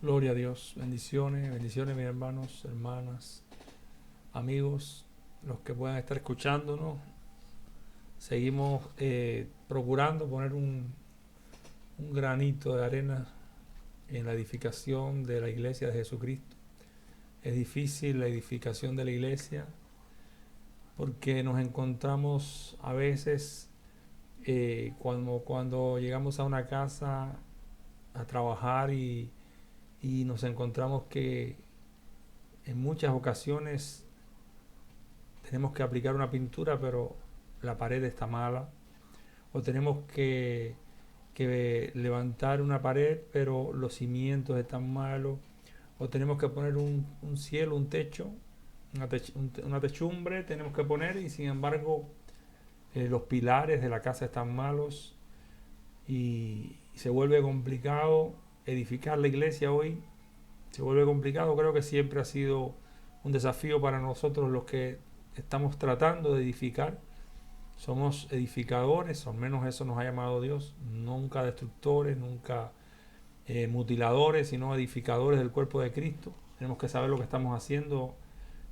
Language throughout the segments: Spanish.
Gloria a Dios. Bendiciones, bendiciones mis hermanos, hermanas, amigos, los que puedan estar escuchándonos. Seguimos procurando poner un granito de arena en la edificación de la iglesia de Jesucristo. Es difícil la edificación de la iglesia porque nos encontramos a veces cuando llegamos a una casa a trabajar y nos encontramos que en muchas ocasiones tenemos que aplicar una pintura, pero la pared está mala. O tenemos que levantar una pared, pero los cimientos están malos. O tenemos que poner un cielo, un techo, una techumbre tenemos que poner y sin embargo los pilares de la casa están malos y se vuelve complicado edificar la iglesia hoy. Se vuelve complicado, creo que siempre ha sido un desafío para nosotros los que estamos tratando de edificar. Somos edificadores, al menos eso nos ha llamado Dios, nunca destructores, nunca mutiladores, sino edificadores del cuerpo de Cristo. Tenemos que saber lo que estamos haciendo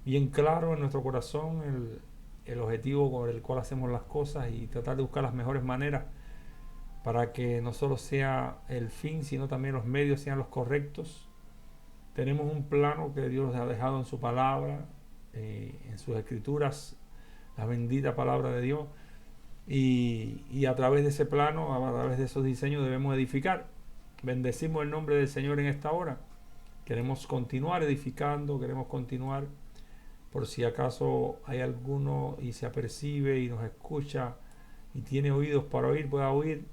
bien claro en nuestro corazón, el objetivo con el cual hacemos las cosas y tratar de buscar las mejores maneras para que no solo sea el fin, sino también los medios sean los correctos. Tenemos un plano que Dios ha dejado en su palabra, en sus escrituras, la bendita palabra de Dios, y a través de ese plano, a través de esos diseños debemos edificar. Bendecimos el nombre del Señor en esta hora. Queremos continuar edificando, queremos continuar, por si acaso hay alguno y se apercibe y nos escucha y tiene oídos para oír, pueda oír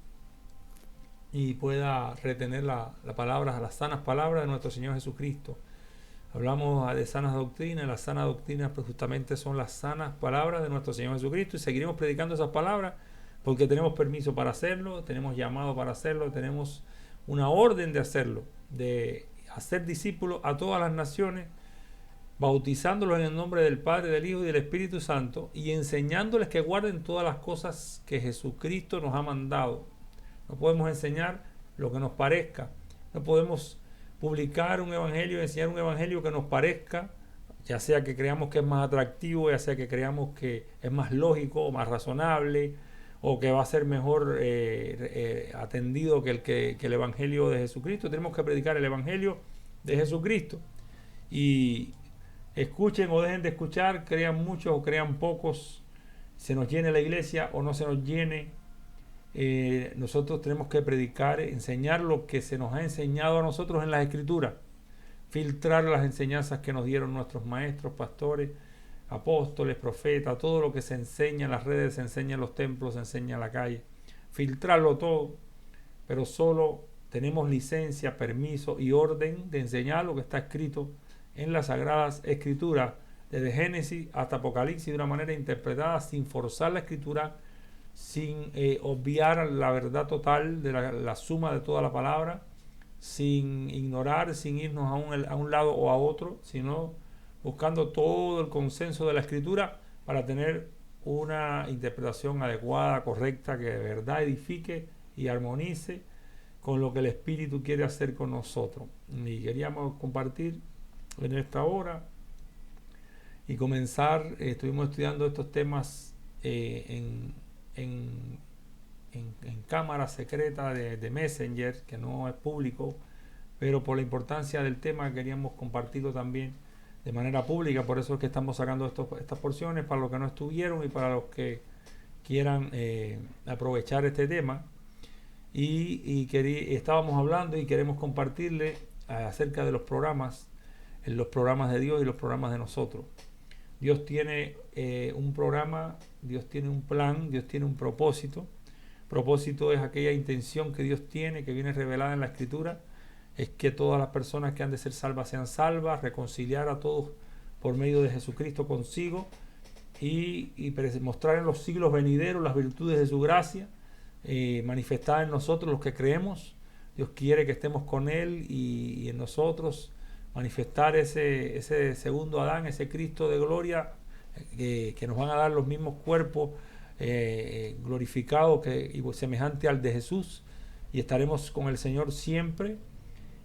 y pueda retener la palabra, las sanas palabras de nuestro Señor Jesucristo. Hablamos de sanas doctrinas, las sanas doctrinas pues justamente son las sanas palabras de nuestro Señor Jesucristo y seguiremos predicando esas palabras porque tenemos permiso para hacerlo, tenemos llamado para hacerlo, tenemos una orden de hacerlo, de hacer discípulos a todas las naciones, bautizándolos en el nombre del Padre, del Hijo y del Espíritu Santo y enseñándoles que guarden todas las cosas que Jesucristo nos ha mandado. No podemos enseñar lo que nos parezca, no podemos publicar un evangelio, enseñar un evangelio que nos parezca, ya sea que creamos que es más atractivo, ya sea que creamos que es más lógico o más razonable, o que va a ser mejor atendido que el evangelio de Jesucristo. Tenemos que predicar el evangelio de Jesucristo. Y escuchen o dejen de escuchar, crean muchos o crean pocos, se nos llene la iglesia o no se nos llene. Nosotros tenemos que predicar, enseñar lo que se nos ha enseñado a nosotros en las escrituras, filtrar las enseñanzas que nos dieron nuestros maestros, pastores, apóstoles, profetas, todo lo que se enseña en las redes, se enseña en los templos, se enseña en la calle, filtrarlo todo, pero solo tenemos licencia, permiso y orden de enseñar lo que está escrito en las sagradas escrituras, desde Génesis hasta Apocalipsis, de una manera interpretada, sin forzar la escritura, sin obviar la verdad total de la suma de toda la palabra, sin ignorar, sin irnos a un lado o a otro, sino buscando todo el consenso de la escritura para tener una interpretación adecuada, correcta, que de verdad edifique y armonice con lo que el Espíritu quiere hacer con nosotros. Y queríamos compartir en esta hora y comenzar, estuvimos estudiando estos temas en cámara secreta de Messenger, que no es público, pero por la importancia del tema queríamos compartirlo también de manera pública, por eso es que estamos sacando estas porciones para los que no estuvieron y para los que quieran aprovechar este tema. Estábamos hablando y queremos compartirle acerca de los programas de Dios y los programas de nosotros. Dios tiene un programa, Dios tiene un plan, Dios tiene un propósito. Propósito es aquella intención que Dios tiene, que viene revelada en la Escritura, es que todas las personas que han de ser salvas sean salvas, reconciliar a todos por medio de Jesucristo consigo y mostrar en los siglos venideros las virtudes de su gracia, manifestar en nosotros los que creemos. Dios quiere que estemos con Él y en nosotros manifestar ese segundo Adán, ese Cristo de gloria, que nos van a dar los mismos cuerpos glorificados y semejante al de Jesús, y estaremos con el Señor siempre.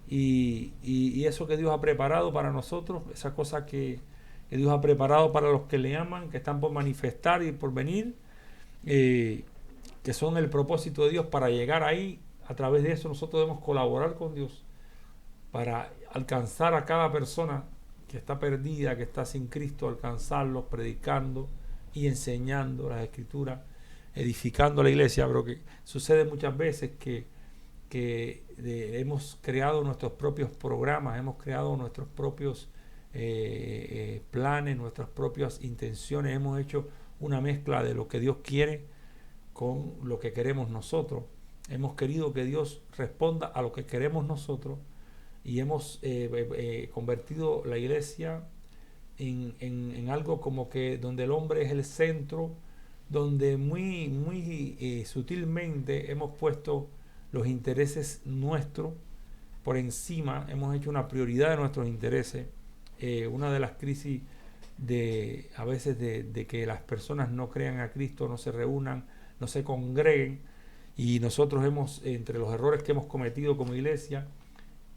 y eso que Dios ha preparado para nosotros, esa cosa que Dios ha preparado para los que le aman, que están por manifestar y por venir, eh, que son el propósito de Dios para llegar ahí. A través de eso nosotros debemos colaborar con Dios para alcanzar a cada persona que está perdida, que está sin Cristo, alcanzarlos predicando y enseñando las Escrituras, edificando la iglesia. Pero que sucede muchas veces que hemos creado nuestros propios programas, hemos creado nuestros propios planes, nuestras propias intenciones, hemos hecho una mezcla de lo que Dios quiere con lo que queremos nosotros. Hemos querido que Dios responda a lo que queremos nosotros y hemos convertido la iglesia en algo como que donde el hombre es el centro, donde muy sutilmente hemos puesto los intereses nuestros por encima, hemos hecho una prioridad de nuestros intereses. Una de las crisis a veces de que las personas no crean a Cristo, no se reúnan, no se congreguen, y nosotros entre los errores que hemos cometido como iglesia,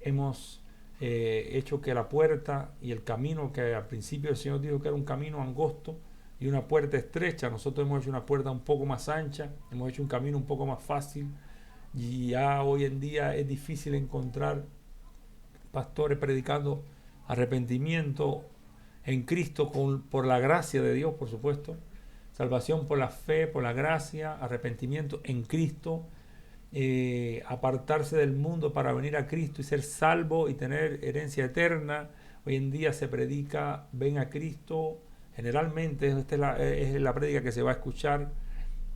hemos hecho que la puerta y el camino, que al principio el Señor dijo que era un camino angosto y una puerta estrecha, nosotros hemos hecho una puerta un poco más ancha, hemos hecho un camino un poco más fácil, y ya hoy en día es difícil encontrar pastores predicando arrepentimiento en Cristo por la gracia de Dios, por supuesto, salvación por la fe, por la gracia, arrepentimiento en Cristo, apartarse del mundo para venir a Cristo y ser salvo y tener herencia eterna. Hoy en día se predica ven a Cristo, generalmente esta es la prédica que se va a escuchar,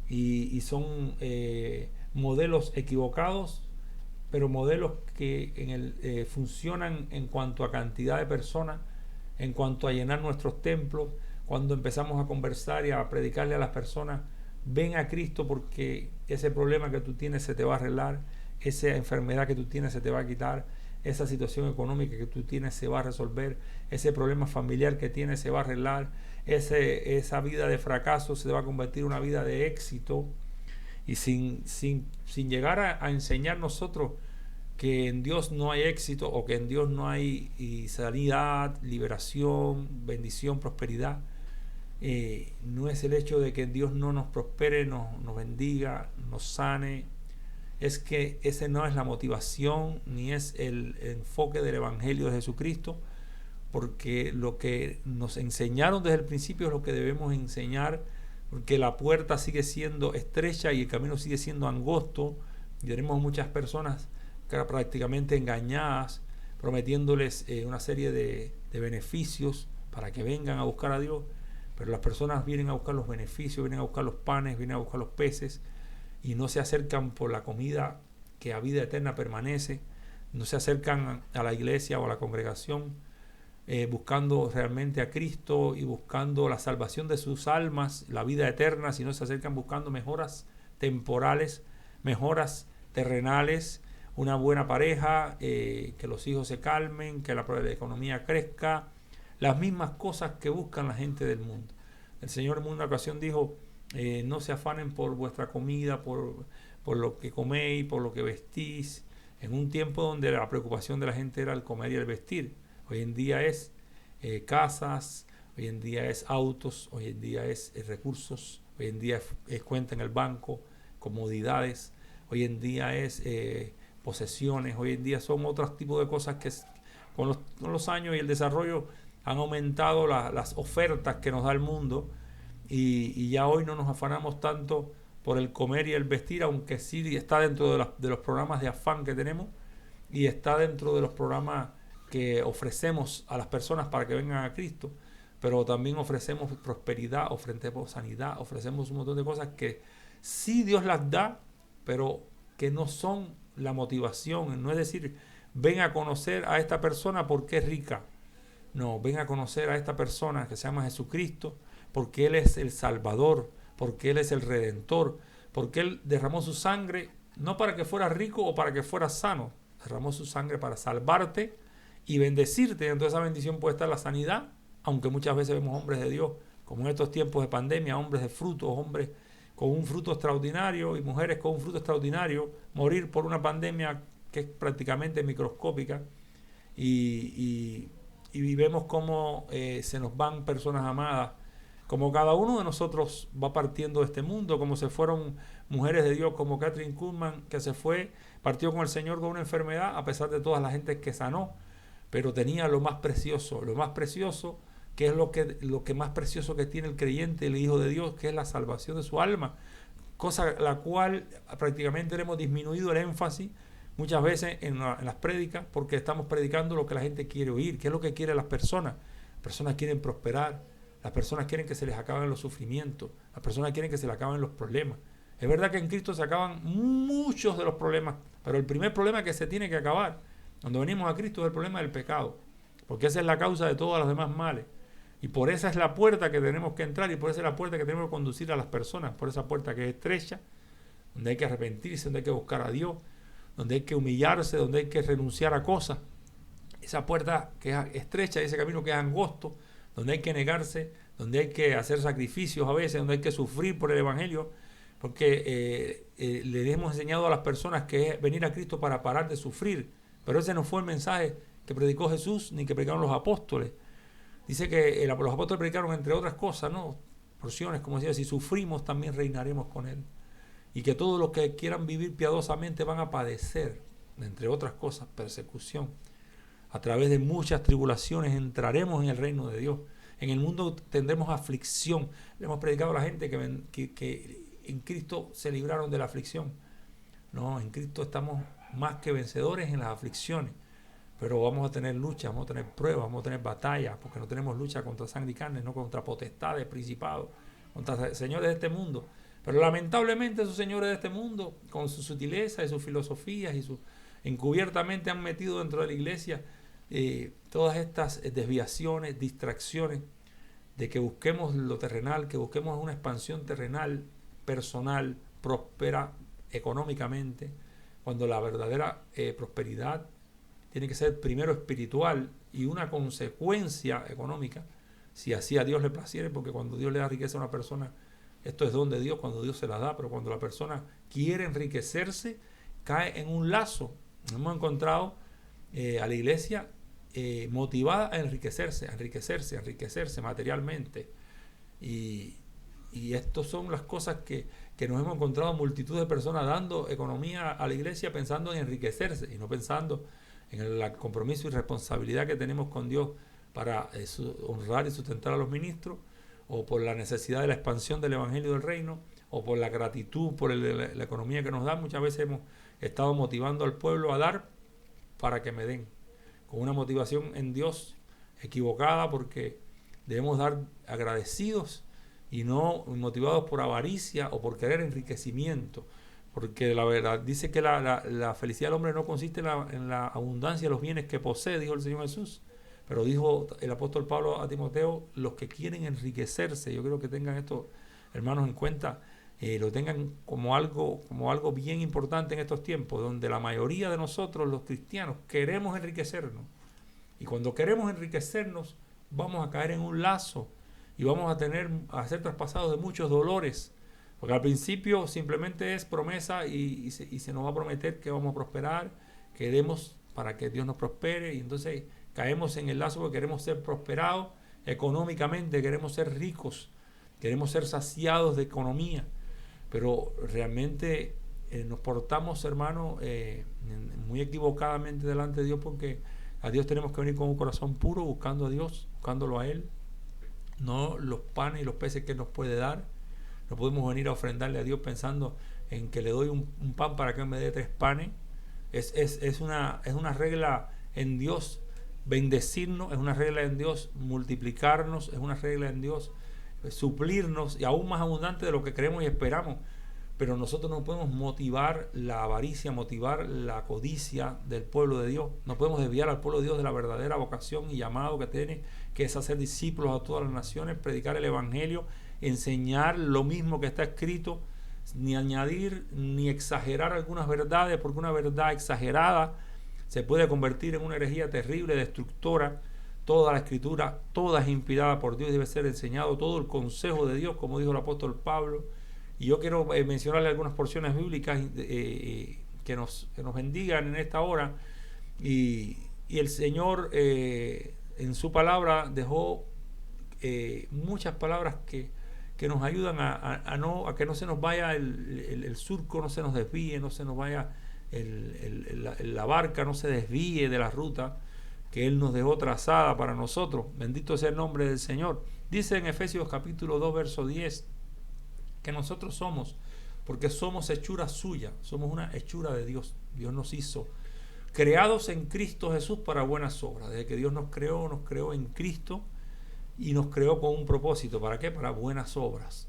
y son modelos equivocados, pero modelos que funcionan en cuanto a cantidad de personas, en cuanto a llenar nuestros templos. Cuando empezamos a conversar y a predicarle a las personas, ven a Cristo porque ese problema que tú tienes se te va a arreglar, esa enfermedad que tú tienes se te va a quitar, esa situación económica que tú tienes se va a resolver, ese problema familiar que tienes se va a arreglar, esa vida de fracaso se va a convertir en una vida de éxito. Y sin llegar a enseñar nosotros que en Dios no hay éxito o que en Dios no hay sanidad, liberación, bendición, prosperidad. No es el hecho de que Dios no nos prospere, nos bendiga, nos sane. Es que esa no es la motivación ni es el enfoque del Evangelio de Jesucristo, porque lo que nos enseñaron desde el principio es lo que debemos enseñar, porque la puerta sigue siendo estrecha y el camino sigue siendo angosto, y tenemos muchas personas prácticamente engañadas, prometiéndoles una serie de beneficios para que vengan a buscar a Dios, pero las personas vienen a buscar los beneficios, vienen a buscar los panes, vienen a buscar los peces, y no se acercan por la comida que a vida eterna permanece, no se acercan a la iglesia o a la congregación buscando realmente a Cristo y buscando la salvación de sus almas, la vida eterna, sino se acercan buscando mejoras temporales, mejoras terrenales, una buena pareja, que los hijos se calmen, que la economía crezca, las mismas cosas que buscan la gente del mundo. El Señor en una ocasión dijo, no se afanen por vuestra comida, por lo que coméis, por lo que vestís, en un tiempo donde la preocupación de la gente era el comer y el vestir. Hoy en día es casas, hoy en día es autos, hoy en día es recursos, hoy en día es cuenta en el banco, comodidades, hoy en día es posesiones, hoy en día son otros tipos de cosas que con los años y el desarrollo han aumentado las ofertas que nos da el mundo, y ya hoy no nos afanamos tanto por el comer y el vestir, aunque sí está dentro de los programas de afán que tenemos y está dentro de los programas que ofrecemos a las personas para que vengan a Cristo, pero también ofrecemos prosperidad, ofrecemos sanidad, ofrecemos un montón de cosas que sí Dios las da, pero que no son la motivación. No es decir, ven a conocer a esta persona porque es rica. No, ven a conocer a esta persona que se llama Jesucristo porque Él es el Salvador, porque Él es el Redentor, porque Él derramó su sangre no para que fueras rico o para que fueras sano, derramó su sangre para salvarte y bendecirte. Entonces esa bendición puede estar la sanidad, aunque muchas veces vemos hombres de Dios, como en estos tiempos de pandemia, hombres de frutos, hombres con un fruto extraordinario y mujeres con un fruto extraordinario, morir por una pandemia que es prácticamente microscópica, y vemos cómo se nos van personas amadas, como cada uno de nosotros va partiendo de este mundo, como se fueron mujeres de Dios como Kathryn Kuhlman, que se fue, partió con el Señor con una enfermedad, a pesar de todas las gente que sanó, pero tenía lo más precioso, que es lo que más precioso que tiene el creyente, el Hijo de Dios, que es la salvación de su alma, cosa la cual prácticamente le hemos disminuido el énfasis muchas veces en las prédicas, porque estamos predicando lo que la gente quiere oír, que es lo que quieren las personas. Las personas quieren prosperar, las personas quieren que se les acaben los sufrimientos, las personas quieren que se les acaben los problemas. Es verdad que en Cristo se acaban muchos de los problemas, pero el primer problema que se tiene que acabar cuando venimos a Cristo es el problema del pecado, porque esa es la causa de todos los demás males. Y por esa es la puerta que tenemos que entrar, y por esa es la puerta que tenemos que conducir a las personas, por esa puerta que es estrecha, donde hay que arrepentirse, donde hay que buscar a Dios, donde hay que humillarse, donde hay que renunciar a cosas. Esa puerta que es estrecha, ese camino que es angosto, donde hay que negarse, donde hay que hacer sacrificios a veces, donde hay que sufrir por el Evangelio, porque le hemos enseñado a las personas que es venir a Cristo para parar de sufrir, pero ese no fue el mensaje que predicó Jesús ni que predicaron los apóstoles. Dice que los apóstoles predicaron, entre otras cosas, ¿no?, porciones, como decía, si sufrimos también reinaremos con Él, y que todos los que quieran vivir piadosamente van a padecer, entre otras cosas, persecución. A través de muchas tribulaciones entraremos en el reino de Dios. En el mundo tendremos aflicción. Le hemos predicado a la gente que en Cristo se libraron de la aflicción. No, en Cristo estamos más que vencedores en las aflicciones. Pero vamos a tener lucha, vamos a tener pruebas, vamos a tener batallas, porque no tenemos lucha contra sangre y carne, no contra potestades, principados, contra señores de este mundo. Pero lamentablemente esos señores de este mundo, con su sutileza y sus filosofías y su encubiertamente han metido dentro de la iglesia todas estas desviaciones, distracciones, de que busquemos lo terrenal, que busquemos una expansión terrenal, personal, próspera económicamente, cuando la verdadera prosperidad tiene que ser primero espiritual y una consecuencia económica, si así a Dios le placiere, porque cuando Dios le da riqueza a una persona, esto es don de Dios cuando Dios se la da, pero cuando la persona quiere enriquecerse, cae en un lazo. Hemos encontrado a la iglesia motivada a enriquecerse materialmente. Y estas son las cosas que nos hemos encontrado multitud de personas dando economía a la iglesia pensando en enriquecerse y no pensando en el compromiso y responsabilidad que tenemos con Dios para honrar y sustentar a los ministros, o por la necesidad de la expansión del Evangelio del Reino, o por la gratitud por la economía que nos da. Muchas veces hemos estado motivando al pueblo a dar para que me den, con una motivación en Dios equivocada, porque debemos dar agradecidos y no motivados por avaricia o por querer enriquecimiento, porque la verdad dice que la felicidad del hombre no consiste en la abundancia de los bienes que posee, dijo el Señor Jesús. Pero dijo el apóstol Pablo a Timoteo, los que quieren enriquecerse, yo creo que tengan esto, hermanos, en cuenta, lo tengan como algo bien importante en estos tiempos, donde la mayoría de nosotros, los cristianos, queremos enriquecernos. Y cuando queremos enriquecernos, vamos a caer en un lazo y vamos a ser traspasados de muchos dolores. Porque al principio simplemente es promesa y se nos va a prometer que vamos a prosperar, que demos para que Dios nos prospere, y entonces caemos en el lazo porque queremos ser prosperados económicamente, queremos ser ricos, queremos ser saciados de economía, pero realmente nos portamos, hermano, muy equivocadamente delante de Dios, porque a Dios tenemos que venir con un corazón puro, buscando a Dios, buscándolo a Él, no los panes y los peces que Él nos puede dar. No podemos venir a ofrendarle a Dios pensando en que le doy un pan para que Él me dé 3 panes. Es una regla en Dios bendecirnos, es una regla en Dios multiplicarnos, es una regla en Dios suplirnos, y aún más abundante de lo que creemos y esperamos. Pero nosotros no podemos motivar la avaricia, motivar la codicia del pueblo de Dios. No podemos desviar al pueblo de Dios de la verdadera vocación y llamado que tiene, que es hacer discípulos a todas las naciones, predicar el Evangelio, enseñar lo mismo que está escrito, ni añadir ni exagerar algunas verdades, porque una verdad exagerada se puede convertir en una herejía terrible, destructora. Toda la escritura, toda es inspirada por Dios, debe ser enseñado todo el consejo de Dios, como dijo el apóstol Pablo. Y yo quiero mencionarle algunas porciones bíblicas que nos bendigan en esta hora. Y el Señor en su palabra dejó muchas palabras que nos ayudan a que no se nos vaya el surco, no se nos desvíe, no se nos vaya la barca, no se desvíe de la ruta que Él nos dejó trazada para nosotros. Bendito sea el nombre del Señor. Dice en Efesios capítulo 2, verso 10, que nosotros somos, porque somos hechura suya, somos una hechura de Dios. Dios nos hizo, creados en Cristo Jesús para buenas obras. Desde que Dios nos creó en Cristo y nos creó con un propósito. ¿Para qué? Para buenas obras,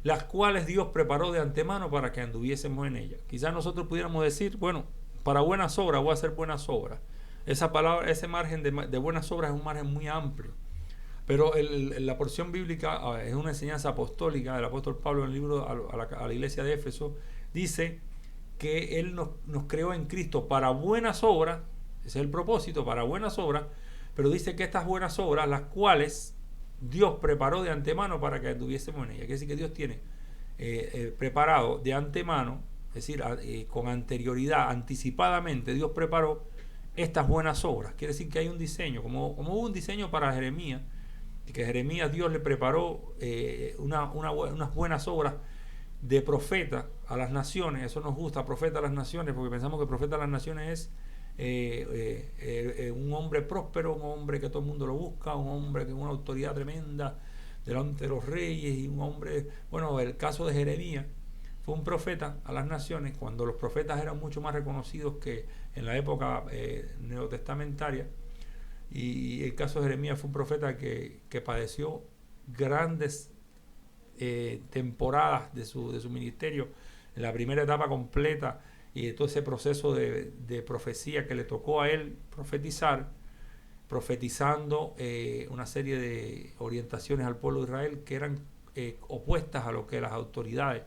las cuales Dios preparó de antemano para que anduviésemos en ellas. Quizás nosotros pudiéramos decir, bueno, para buenas obras voy a hacer buenas obras. Esa palabra, ese margen de buenas obras es un margen muy amplio. Pero la porción bíblica es una enseñanza apostólica del apóstol Pablo en el libro a la iglesia de Éfeso. Dice que Él nos creó en Cristo para buenas obras. Ese es el propósito, para buenas obras. Pero dice que estas buenas obras, las cuales Dios preparó de antemano para que anduviésemos en ellas. Quiere decir que Dios tiene preparado de antemano, es decir, con anterioridad, anticipadamente, Dios preparó estas buenas obras. Quiere decir que hay un diseño, como hubo un diseño para Jeremías, que Jeremías Dios le preparó unas buenas obras de profeta a las naciones. Eso nos gusta, profeta a las naciones, porque pensamos que profeta a las naciones es un hombre próspero, un hombre que todo el mundo lo busca, un hombre con una autoridad tremenda delante de los reyes, y un hombre, bueno, el caso de Jeremías fue un profeta a las naciones cuando los profetas eran mucho más reconocidos que en la época neotestamentaria. Y el caso de Jeremías fue un profeta que padeció grandes temporadas de su ministerio, en la primera etapa completa, y todo ese proceso de profecía que le tocó a él profetizando una serie de orientaciones al pueblo de Israel que eran opuestas a lo que las autoridades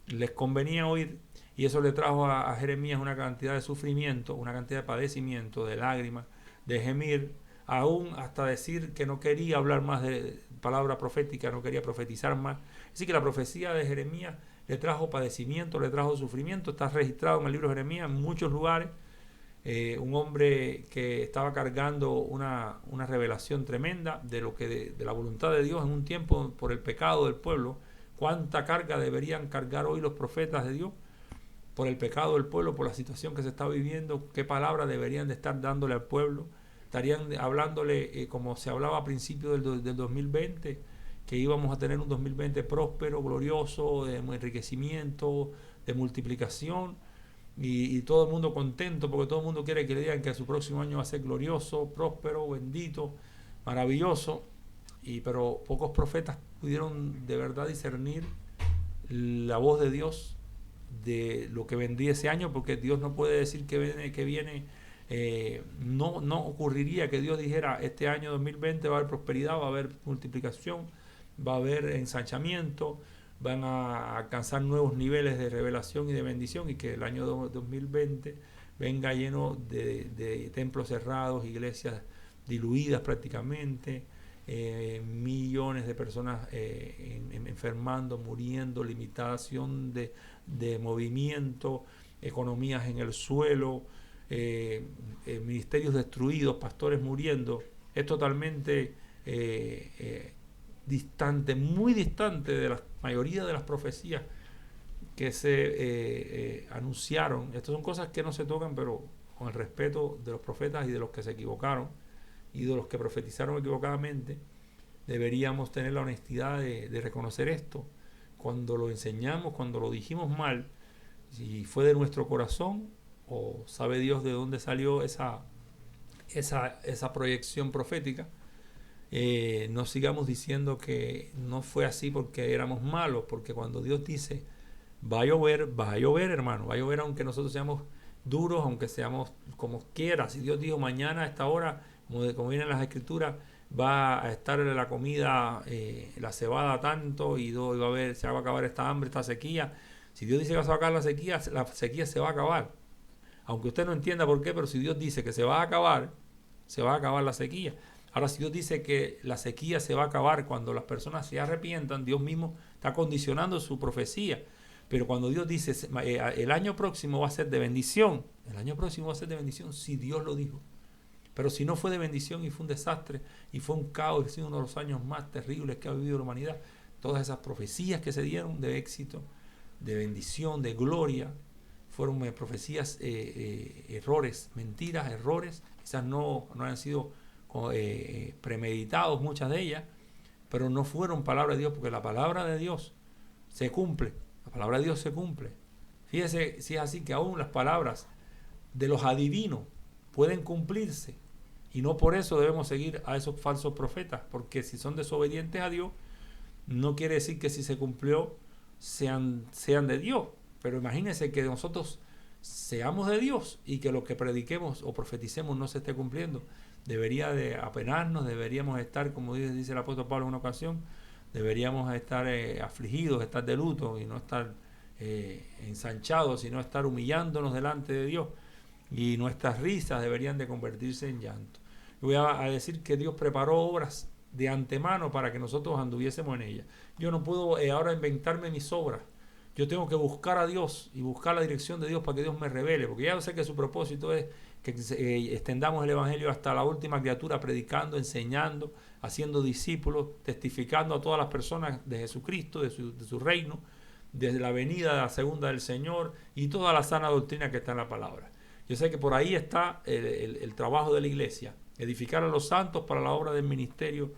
les convenía oír, y eso le trajo a Jeremías una cantidad de sufrimiento, una cantidad de padecimiento, de lágrimas, de gemir, aún hasta decir que no quería hablar más de palabra profética, no quería profetizar más. Así que la profecía de Jeremías le trajo padecimiento, le trajo sufrimiento. Está registrado en el libro de Jeremías en muchos lugares. Un hombre que estaba cargando una revelación tremenda de la voluntad de Dios en un tiempo por el pecado del pueblo. ¿Cuánta carga deberían cargar hoy los profetas de Dios por el pecado del pueblo, por la situación que se está viviendo? ¿Qué palabra deberían de estar dándole al pueblo? Estarían hablándole como se hablaba a principios del 2020, que íbamos a tener un 2020 próspero, glorioso, de enriquecimiento, de multiplicación, y todo el mundo contento, porque todo el mundo quiere que le digan que su próximo año va a ser glorioso, próspero, bendito, maravilloso. Pero pocos profetas pudieron de verdad discernir la voz de Dios de lo que vendría ese año, porque Dios no puede decir que viene. No ocurriría que Dios dijera: este año 2020 va a haber prosperidad, va a haber multiplicación, va a haber ensanchamiento, van a alcanzar nuevos niveles de revelación y de bendición, y que el año 2020 venga lleno de templos cerrados, iglesias diluidas prácticamente, millones de personas enfermando, muriendo, limitación de movimiento, economías en el suelo, ministerios destruidos, pastores muriendo. Es totalmente distante, muy distante de la mayoría de las profecías que se anunciaron. Estas son cosas que no se tocan, pero con el respeto de los profetas y de los que se equivocaron y de los que profetizaron equivocadamente, deberíamos tener la honestidad de reconocer esto. Cuando lo enseñamos, cuando lo dijimos mal, si fue de nuestro corazón o sabe Dios de dónde salió esa proyección profética, no sigamos diciendo que no fue así porque éramos malos, porque cuando Dios dice va a llover, hermano, va a llover, aunque nosotros seamos duros, aunque seamos como quiera. Si Dios dijo mañana a esta hora, como vienen las escrituras, va a estar la comida, la cebada tanto, y se va a acabar esta hambre, esta sequía. Si Dios dice que se va a acabar la sequía se va a acabar. Aunque usted no entienda por qué, pero si Dios dice que se va a acabar la sequía. Ahora, si Dios dice que la sequía se va a acabar cuando las personas se arrepientan, Dios mismo está condicionando su profecía. Pero cuando Dios dice, el año próximo va a ser de bendición, el año próximo va a ser de bendición si Dios lo dijo. Pero si no fue de bendición y fue un desastre y fue un caos, y ha sido uno de los años más terribles que ha vivido la humanidad, todas esas profecías que se dieron de éxito, de bendición, de gloria, fueron profecías, errores, mentiras, errores, quizás no han sido premeditados muchas de ellas, pero no fueron palabra de Dios, porque la palabra de Dios se cumple, la palabra de Dios se cumple. Fíjese si es así que aún las palabras de los adivinos pueden cumplirse, y no por eso debemos seguir a esos falsos profetas, porque si son desobedientes a Dios, no quiere decir que si se cumplió sean de Dios. Pero imagínense que nosotros seamos de Dios y que lo que prediquemos o profeticemos no se esté cumpliendo. Debería de apenarnos, deberíamos estar, como dice el apóstol Pablo en una ocasión, deberíamos estar afligidos, estar de luto y no estar ensanchados, sino estar humillándonos delante de Dios, y nuestras risas deberían de convertirse en llanto. Yo voy a decir que Dios preparó obras de antemano para que nosotros anduviésemos en ellas. Yo no puedo ahora inventarme mis obras. Yo tengo que buscar a Dios y buscar la dirección de Dios para que Dios me revele, porque ya sé que su propósito es que extendamos el Evangelio hasta la última criatura, predicando, enseñando, haciendo discípulos, testificando a todas las personas de Jesucristo, de su reino, desde la venida de la segunda del Señor y toda la sana doctrina que está en la palabra. Yo sé que por ahí está el trabajo de la iglesia, edificar a los santos para la obra del ministerio,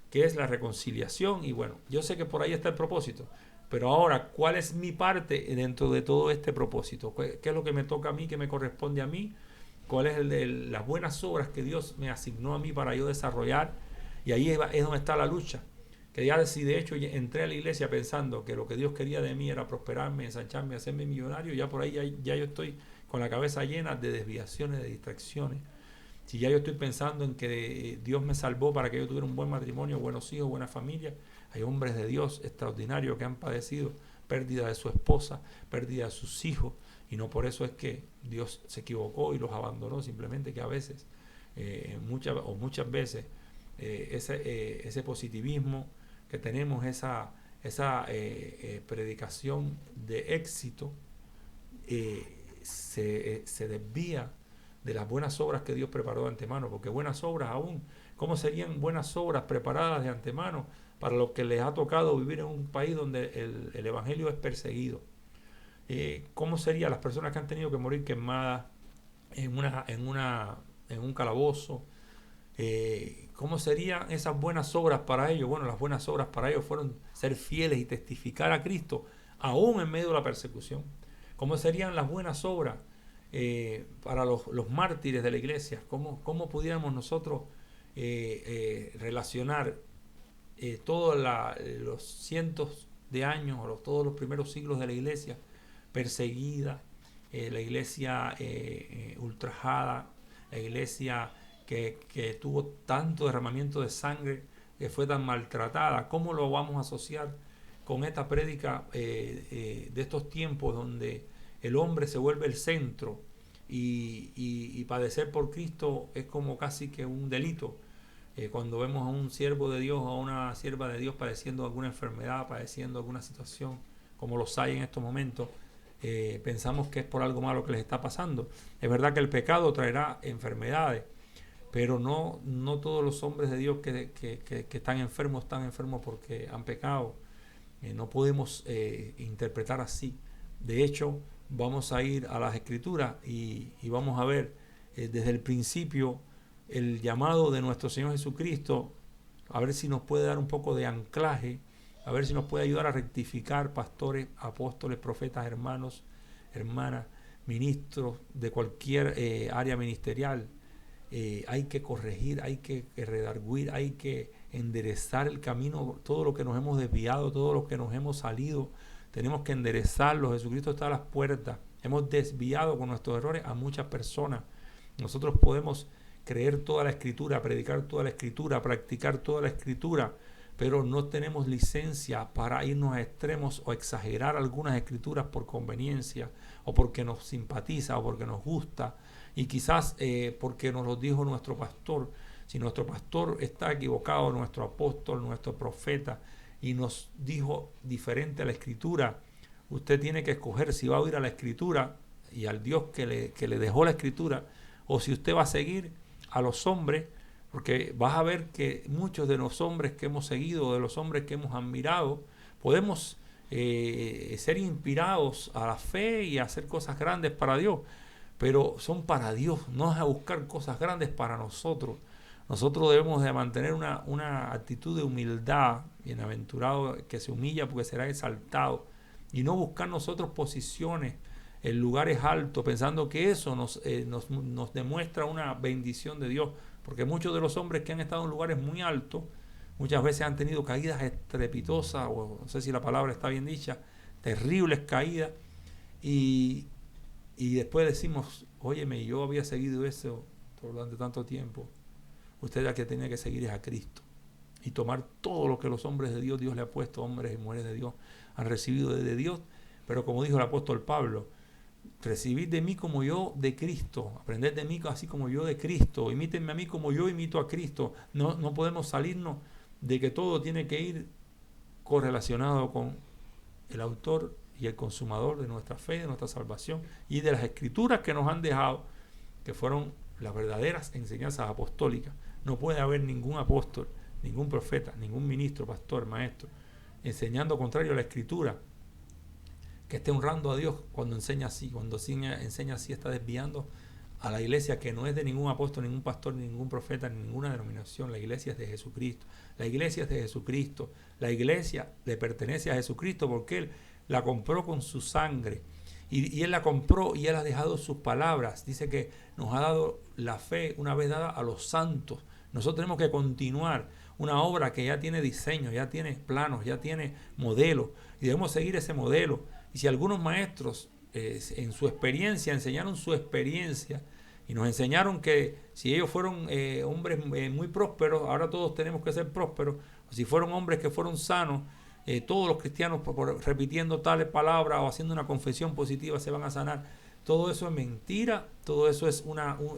que es la reconciliación, y bueno, yo sé que por ahí está el propósito. Pero ahora, ¿cuál es mi parte dentro de todo este propósito? ¿Qué es lo que me toca a mí, qué me corresponde a mí? ¿Cuáles son las buenas obras que Dios me asignó a mí para yo desarrollar? Y ahí es donde está la lucha. Que ya si de hecho entré a la iglesia pensando que lo que Dios quería de mí era prosperarme, ensancharme, hacerme millonario, ya por ahí ya yo estoy con la cabeza llena de desviaciones, de distracciones. Si ya yo estoy pensando en que Dios me salvó para que yo tuviera un buen matrimonio, buenos hijos, buena familia, hay hombres de Dios extraordinarios que han padecido pérdida de su esposa, pérdida de sus hijos, y no por eso es que Dios se equivocó y los abandonó, simplemente que a veces, muchas veces, ese positivismo que tenemos, esa predicación de éxito, se desvía de las buenas obras que Dios preparó de antemano, porque buenas obras aún, ¿cómo serían buenas obras preparadas de antemano para los que les ha tocado vivir en un país donde el Evangelio es perseguido? ¿Cómo serían las personas que han tenido que morir quemadas en un calabozo? ¿Cómo serían esas buenas obras para ellos? Bueno, las buenas obras para ellos fueron ser fieles y testificar a Cristo aún en medio de la persecución. ¿Cómo serían las buenas obras para los mártires de la iglesia? ¿Cómo pudiéramos nosotros relacionar todos los cientos de años o todos los primeros siglos de la iglesia perseguida, la iglesia ultrajada, la iglesia que tuvo tanto derramamiento de sangre, que fue tan maltratada? ¿Cómo lo vamos a asociar con esta prédica de estos tiempos donde el hombre se vuelve el centro y padecer por Cristo es como casi que un delito? Cuando vemos a un siervo de Dios o a una sierva de Dios padeciendo alguna enfermedad, padeciendo alguna situación, como los hay en estos momentos, pensamos que es por algo malo que les está pasando. Es verdad que el pecado traerá enfermedades, pero no todos los hombres de Dios que están enfermos porque han pecado. No podemos interpretar así. De hecho, vamos a ir a las Escrituras y vamos a ver desde el principio el llamado de nuestro Señor Jesucristo, a ver si nos puede dar un poco de anclaje, a ver si nos puede ayudar a rectificar pastores, apóstoles, profetas, hermanos, hermanas, ministros de cualquier área ministerial. Hay que corregir, hay que redarguir, hay que enderezar el camino, todo lo que nos hemos desviado, todo lo que nos hemos salido, tenemos que enderezarlo. Jesucristo está a las puertas. Hemos desviado con nuestros errores a muchas personas. Nosotros podemos creer toda la Escritura, predicar toda la Escritura, practicar toda la Escritura, pero no tenemos licencia para irnos a extremos o exagerar algunas Escrituras por conveniencia o porque nos simpatiza o porque nos gusta, y quizás porque nos lo dijo nuestro pastor. Si nuestro pastor está equivocado, nuestro apóstol, nuestro profeta, y nos dijo diferente a la Escritura, usted tiene que escoger si va a oír a la Escritura y al Dios que le dejó la Escritura, o si usted va a seguir a los hombres, porque vas a ver que muchos de los hombres que hemos seguido, de los hombres que hemos admirado, podemos ser inspirados a la fe y a hacer cosas grandes para Dios, pero son para Dios, no es a buscar cosas grandes para nosotros. Nosotros debemos de mantener una actitud de humildad, bienaventurado que se humilla porque será exaltado, y no buscar nosotros posiciones en lugares altos, pensando que eso nos demuestra una bendición de Dios, porque muchos de los hombres que han estado en lugares muy altos, muchas veces han tenido caídas estrepitosas, o no sé si la palabra está bien dicha, terribles caídas, y después decimos, óyeme, yo había seguido eso durante tanto tiempo. Usted ya que tenía que seguir es a Cristo y tomar todo lo que los hombres de Dios le ha puesto, hombres y mujeres de Dios han recibido de Dios, pero como dijo el apóstol Pablo, recibid de mí como yo de Cristo, aprended de mí así como yo de Cristo, imítenme a mí como yo imito a Cristo. No podemos salirnos de que todo tiene que ir correlacionado con el autor y el consumador de nuestra fe, de nuestra salvación y de las escrituras que nos han dejado, que fueron las verdaderas enseñanzas apostólicas. No puede haber ningún apóstol, ningún profeta, ningún ministro, pastor, maestro, enseñando contrario a la escritura, que esté honrando a Dios cuando enseña así. Cuando enseña así está desviando a la iglesia, que no es de ningún apóstol, ningún pastor, ningún profeta, ni ninguna denominación. La iglesia es de Jesucristo. La iglesia es de Jesucristo. La iglesia le pertenece a Jesucristo porque Él la compró con su sangre. Y Él la compró y Él ha dejado sus palabras. Dice que nos ha dado la fe una vez dada a los santos. Nosotros tenemos que continuar una obra que ya tiene diseño, ya tiene planos, ya tiene modelo. Y debemos seguir ese modelo. Y si algunos maestros en su experiencia enseñaron su experiencia y nos enseñaron que si ellos fueron hombres muy prósperos, ahora todos tenemos que ser prósperos, o si fueron hombres que fueron sanos, todos los cristianos repitiendo tales palabras o haciendo una confesión positiva se van a sanar. Todo eso es mentira, todo eso es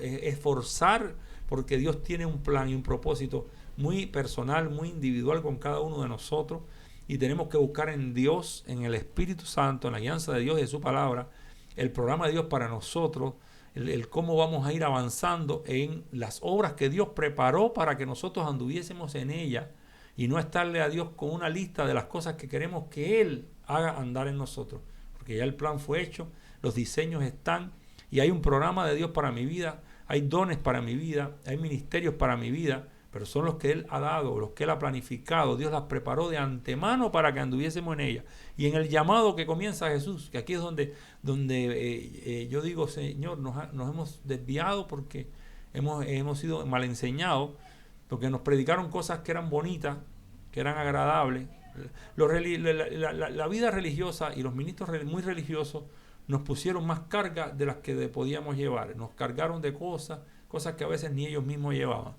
es forzar, porque Dios tiene un plan y un propósito muy personal, muy individual con cada uno de nosotros, y tenemos que buscar en Dios, en el Espíritu Santo, en la guianza de Dios y de su palabra, el programa de Dios para nosotros, el cómo vamos a ir avanzando en las obras que Dios preparó para que nosotros anduviésemos en ellas, y no estarle a Dios con una lista de las cosas que queremos que Él haga andar en nosotros, porque ya el plan fue hecho, los diseños están, y hay un programa de Dios para mi vida, hay dones para mi vida, hay ministerios para mi vida, pero son los que Él ha dado, los que Él ha planificado. Dios las preparó de antemano para que anduviésemos en ellas. Y en el llamado que comienza Jesús, que aquí es donde yo digo, Señor, nos hemos desviado porque hemos sido mal enseñados, porque nos predicaron cosas que eran bonitas, que eran agradables. La vida religiosa y los ministros muy religiosos nos pusieron más carga de las que podíamos llevar. Nos cargaron de cosas que a veces ni ellos mismos llevaban.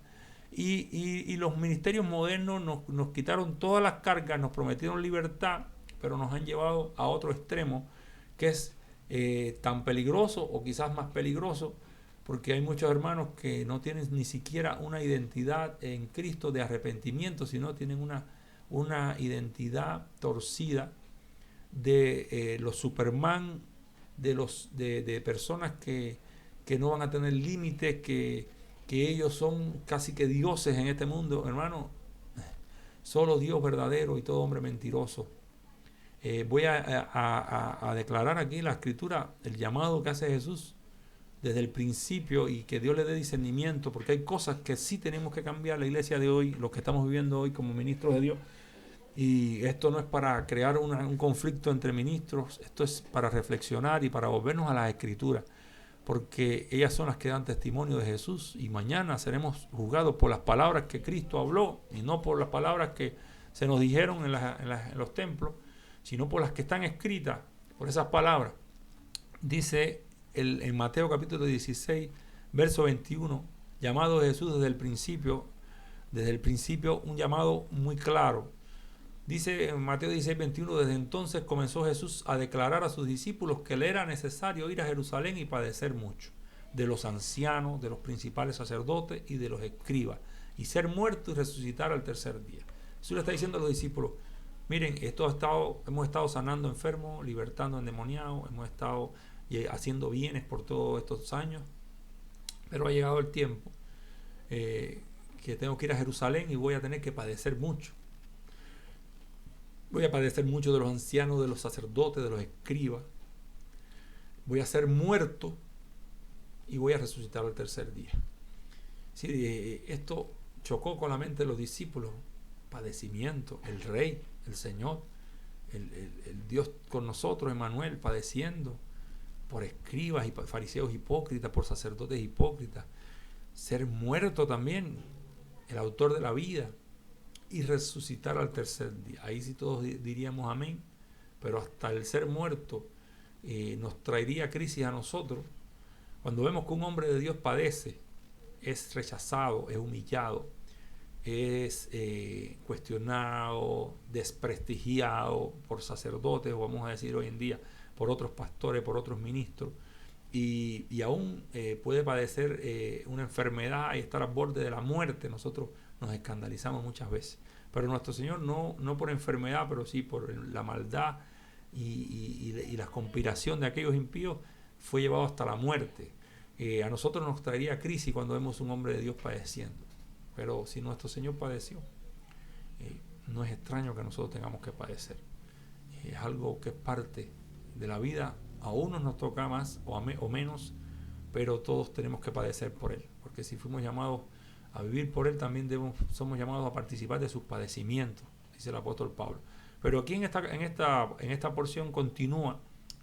Y los ministerios modernos nos quitaron todas las cargas, nos prometieron libertad, pero nos han llevado a otro extremo, que es tan peligroso o quizás más peligroso, porque hay muchos hermanos que no tienen ni siquiera una identidad en Cristo de arrepentimiento, sino tienen una identidad torcida de los Superman, de personas que no van a tener límites, que ellos son casi que dioses en este mundo. Hermano, solo Dios verdadero y todo hombre mentiroso. Voy a declarar aquí en la Escritura el llamado que hace Jesús desde el principio, y que Dios le dé discernimiento, porque hay cosas que sí tenemos que cambiar la iglesia de hoy, los que estamos viviendo hoy como ministros de Dios. Y esto no es para crear un conflicto entre ministros, esto es para reflexionar y para volvernos a las Escrituras, porque ellas son las que dan testimonio de Jesús, y mañana seremos juzgados por las palabras que Cristo habló y no por las palabras que se nos dijeron en los templos, sino por las que están escritas, por esas palabras. Dice en Mateo capítulo 16, verso 21, llamado de Jesús desde el principio un llamado muy claro. Dice en Mateo 16, 21, desde entonces comenzó Jesús a declarar a sus discípulos que le era necesario ir a Jerusalén y padecer mucho, de los ancianos, de los principales sacerdotes y de los escribas, y ser muerto y resucitar al tercer día. Jesús le está diciendo a los discípulos, Miren, hemos estado sanando enfermos, libertando endemoniados, hemos estado haciendo bienes por todos estos años, pero ha llegado el tiempo que tengo que ir a Jerusalén y voy a tener que padecer mucho. Voy a padecer mucho de los ancianos, de los sacerdotes, de los escribas. Voy a ser muerto y voy a resucitar al tercer día. Sí, esto chocó con la mente de los discípulos. Padecimiento, el Rey, el Señor, el Dios con nosotros, Emmanuel, padeciendo por escribas y fariseos hipócritas, por sacerdotes hipócritas. Ser muerto también, el autor de la vida, y resucitar al tercer día. Ahí sí todos diríamos amén, pero hasta el ser muerto nos traería crisis a nosotros. Cuando vemos que un hombre de Dios padece, es rechazado, es humillado, es cuestionado, desprestigiado por sacerdotes, o vamos a decir hoy en día, por otros pastores, por otros ministros, y aún puede padecer una enfermedad y estar al borde de la muerte. Nosotros nos escandalizamos muchas veces, pero nuestro Señor no por enfermedad, pero sí por la maldad y la conspiración de aquellos impíos, fue llevado hasta la muerte. A nosotros nos traería crisis cuando vemos un hombre de Dios padeciendo, pero si nuestro Señor padeció, no es extraño que nosotros tengamos que padecer. Es algo que es parte de la vida. A unos nos toca más o menos, pero todos tenemos que padecer por Él, porque si fuimos llamados a vivir por Él, también somos llamados a participar de sus padecimientos, dice el apóstol Pablo. Pero aquí en esta porción continúa,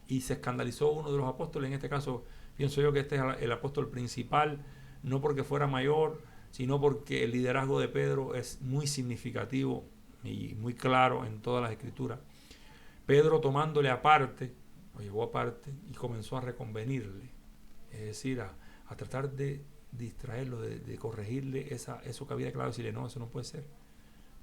y se escandalizó uno de los apóstoles. En este caso pienso yo que este es el apóstol principal, no porque fuera mayor, sino porque el liderazgo de Pedro es muy significativo y muy claro en todas las escrituras. Pedro, tomándole aparte, lo llevó aparte y comenzó a reconvenirle, es decir, a tratar de distraerlo, de corregirle eso que había claro, decirle: no, eso no puede ser,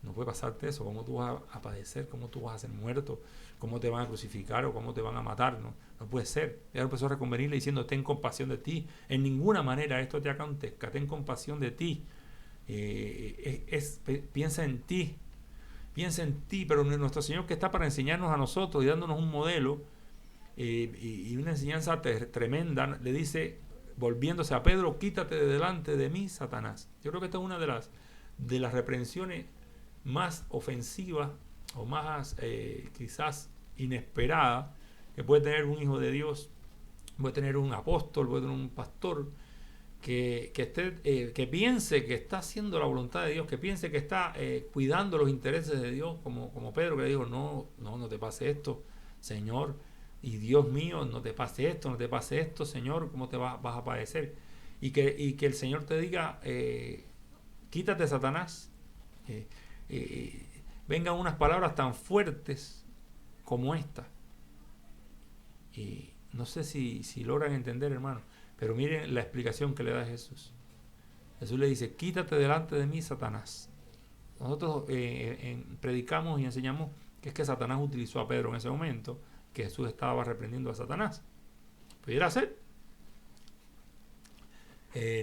no puede pasarte eso, cómo tú vas a padecer, cómo tú vas a ser muerto, cómo te van a crucificar o cómo te van a matar, no puede ser. Él empezó a reconvenirle diciendo: ten compasión de ti, en ninguna manera esto te acontezca, ten compasión de ti, piensa en ti, pero nuestro Señor, que está para enseñarnos a nosotros y dándonos un modelo y una enseñanza tremenda, le dice, volviéndose a Pedro: quítate de delante de mí, Satanás. Yo creo que esta es una de las reprensiones más ofensivas o más quizás inesperadas que puede tener un hijo de Dios, puede tener un apóstol, puede tener un pastor que piense que está haciendo la voluntad de Dios, que piense que está cuidando los intereses de Dios, como Pedro, que le dijo: no te pase esto, Señor, y Dios mío, no te pase esto, Señor, ¿cómo te vas a padecer? Y que el Señor te diga: quítate, Satanás. Vengan unas palabras tan fuertes como esta. Y no sé si logran entender, hermano, pero miren la explicación que le da Jesús. Jesús le dice: quítate delante de mí, Satanás. Nosotros predicamos y enseñamos que es que Satanás utilizó a Pedro en ese momento, que Jesús estaba reprendiendo a Satanás. Pudiera ser.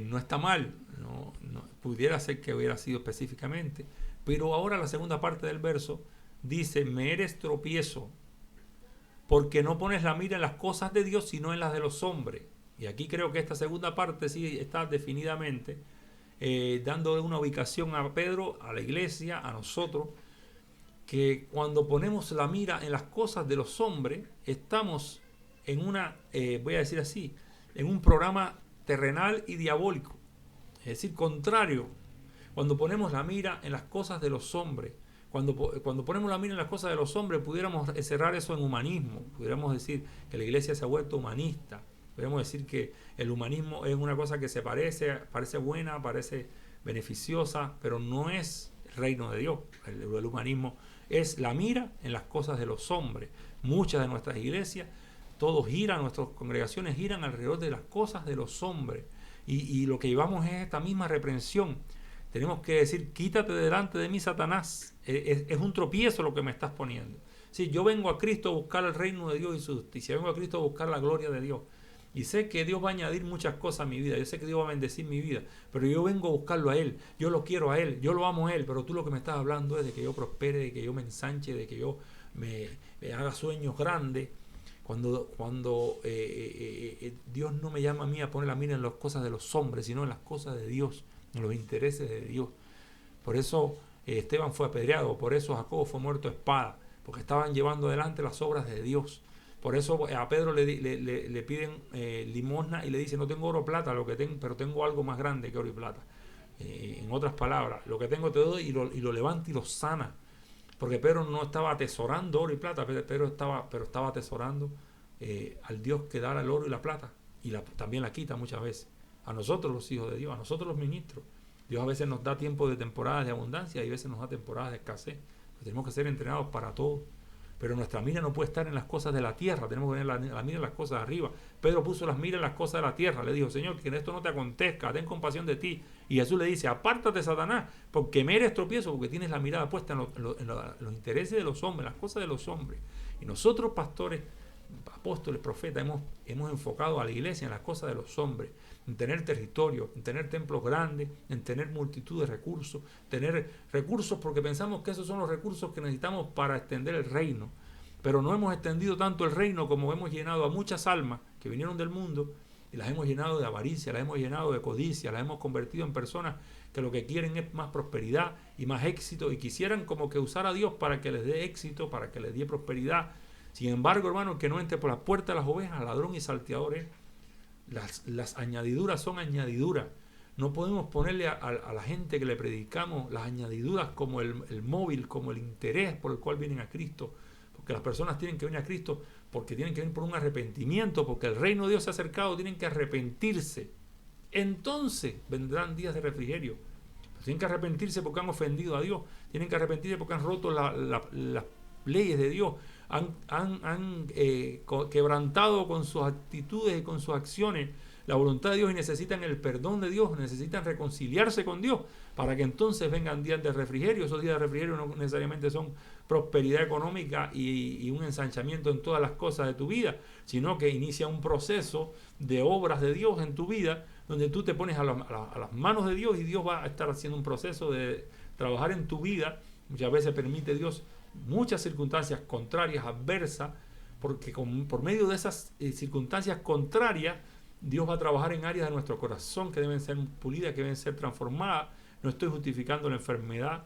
No está mal, no, pudiera ser que hubiera sido específicamente, pero ahora la segunda parte del verso dice: me eres tropiezo, porque no pones la mira en las cosas de Dios, sino en las de los hombres. Y aquí creo que esta segunda parte sí está definidamente dando una ubicación a Pedro, a la iglesia, a nosotros, que cuando ponemos la mira en las cosas de los hombres, estamos en voy a decir así, en un programa terrenal y diabólico, es decir, contrario. Cuando ponemos la mira en las cosas de los hombres, cuando ponemos la mira en las cosas de los hombres, pudiéramos cerrar eso en humanismo, pudiéramos decir que la iglesia se ha vuelto humanista, pudiéramos decir que el humanismo es una cosa que parece buena, parece beneficiosa, pero no es el reino de Dios. El humanismo es la mira en las cosas de los hombres. Muchas de nuestras iglesias, nuestras congregaciones giran alrededor de las cosas de los hombres, y lo que llevamos es esta misma reprensión. Tenemos que decir: quítate delante de mí, Satanás. Es un tropiezo lo que me estás poniendo. Sí, yo vengo a Cristo a buscar el reino de Dios y su justicia, vengo a Cristo a buscar la gloria de Dios, Y sé que Dios va a añadir muchas cosas a mi vida. Yo sé que Dios va a bendecir mi vida. Pero yo vengo a buscarlo a Él. Yo lo quiero a Él. Yo lo amo a Él. Pero tú lo que me estás hablando es de que yo prospere, de que yo me ensanche, de que yo me haga sueños grandes. Cuando Dios no me llama a mí a poner la mira en las cosas de los hombres, sino en las cosas de Dios, en los intereses de Dios. Por eso Esteban fue apedreado. Por eso Jacobo fue muerto a espada. Porque estaban llevando adelante las obras de Dios. Por eso a Pedro le piden limosna y le dice, no tengo oro o plata, lo que tengo, pero tengo algo más grande que oro y plata. En otras palabras, lo que tengo te doy, y lo levanta y lo sana. Porque Pedro no estaba atesorando oro y plata, pero estaba atesorando al Dios que da el oro y la plata. Y también la quita muchas veces. A nosotros los hijos de Dios, a nosotros los ministros. Dios a veces nos da tiempo de temporadas de abundancia y a veces nos da temporadas de escasez. Pero tenemos que ser entrenados para todo. Pero nuestra mira no puede estar en las cosas de la tierra, tenemos que tener la mira en las cosas de arriba. Pedro puso las miras en las cosas de la tierra, le dijo, Señor, que esto no te acontezca, ten compasión de ti. Y Jesús le dice, apártate, Satanás, porque me eres tropiezo, porque tienes la mirada puesta en los intereses de los hombres, las cosas de los hombres. Y nosotros, pastores, apóstoles, profetas, hemos enfocado a la iglesia en las cosas de los hombres, en tener territorio, en tener templos grandes, en tener multitud de recursos, tener recursos porque pensamos que esos son los recursos que necesitamos para extender el reino. Pero no hemos extendido tanto el reino como hemos llenado a muchas almas que vinieron del mundo y las hemos llenado de avaricia, las hemos llenado de codicia, las hemos convertido en personas que lo que quieren es más prosperidad y más éxito y quisieran como que usar a Dios para que les dé éxito, para que les dé prosperidad. Sin embargo, hermano, el que no entre por la puerta de las ovejas, ladrón y salteador es. Las añadiduras son añadiduras. No podemos ponerle a la gente que le predicamos las añadiduras como el móvil, como el interés por el cual vienen a Cristo. Porque las personas tienen que venir a Cristo porque tienen que venir por un arrepentimiento, porque el reino de Dios se ha acercado, tienen que arrepentirse. Entonces vendrán días de refrigerio. Tienen que arrepentirse porque han ofendido a Dios. Tienen que arrepentirse porque han roto las leyes de Dios. Han quebrantado con sus actitudes y con sus acciones la voluntad de Dios y necesitan el perdón de Dios, necesitan reconciliarse con Dios para que entonces vengan días de refrigerio. Esos días de refrigerio no necesariamente son prosperidad económica y un ensanchamiento en todas las cosas de tu vida, sino que inicia un proceso de obras de Dios en tu vida donde tú te pones a las manos de Dios y Dios va a estar haciendo un proceso de trabajar en tu vida. Muchas veces permite Dios muchas circunstancias contrarias, adversas, porque por medio de esas circunstancias contrarias, Dios va a trabajar en áreas de nuestro corazón que deben ser pulidas, que deben ser transformadas. No estoy justificando la enfermedad.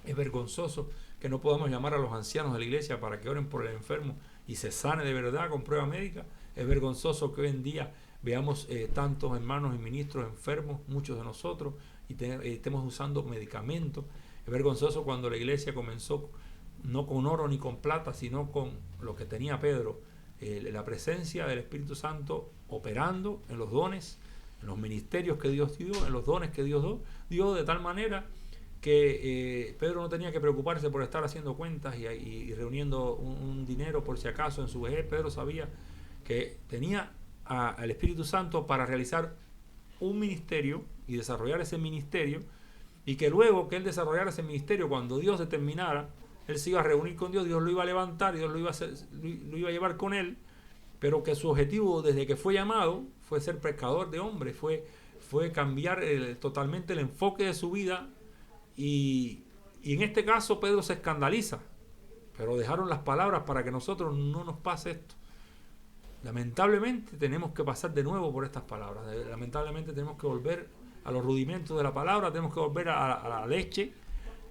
Es vergonzoso que no podamos llamar a los ancianos de la iglesia para que oren por el enfermo y se sane de verdad con prueba médica. Es vergonzoso que hoy en día veamos tantos hermanos y ministros enfermos, muchos de nosotros, y estemos usando medicamentos. Es vergonzoso cuando la iglesia comenzó no con oro ni con plata, sino con lo que tenía Pedro, la presencia del Espíritu Santo operando en los dones, en los ministerios que Dios dio, en los dones que Dios dio, de tal manera que Pedro no tenía que preocuparse por estar haciendo cuentas y reuniendo un dinero por si acaso en su vejez. Pedro sabía que tenía al Espíritu Santo para realizar un ministerio y desarrollar ese ministerio, y que luego que él desarrollara ese ministerio, cuando Dios determinara, él se iba a reunir con Dios, Dios lo iba a levantar, Dios lo iba a llevar con él, pero que su objetivo desde que fue llamado fue ser pescador de hombres, fue cambiar totalmente el enfoque de su vida, y en este caso Pedro se escandaliza, pero dejaron las palabras para que nosotros no nos pase esto. Lamentablemente tenemos que pasar de nuevo por estas palabras, lamentablemente tenemos que volver a los rudimentos de la palabra, tenemos que volver a la leche.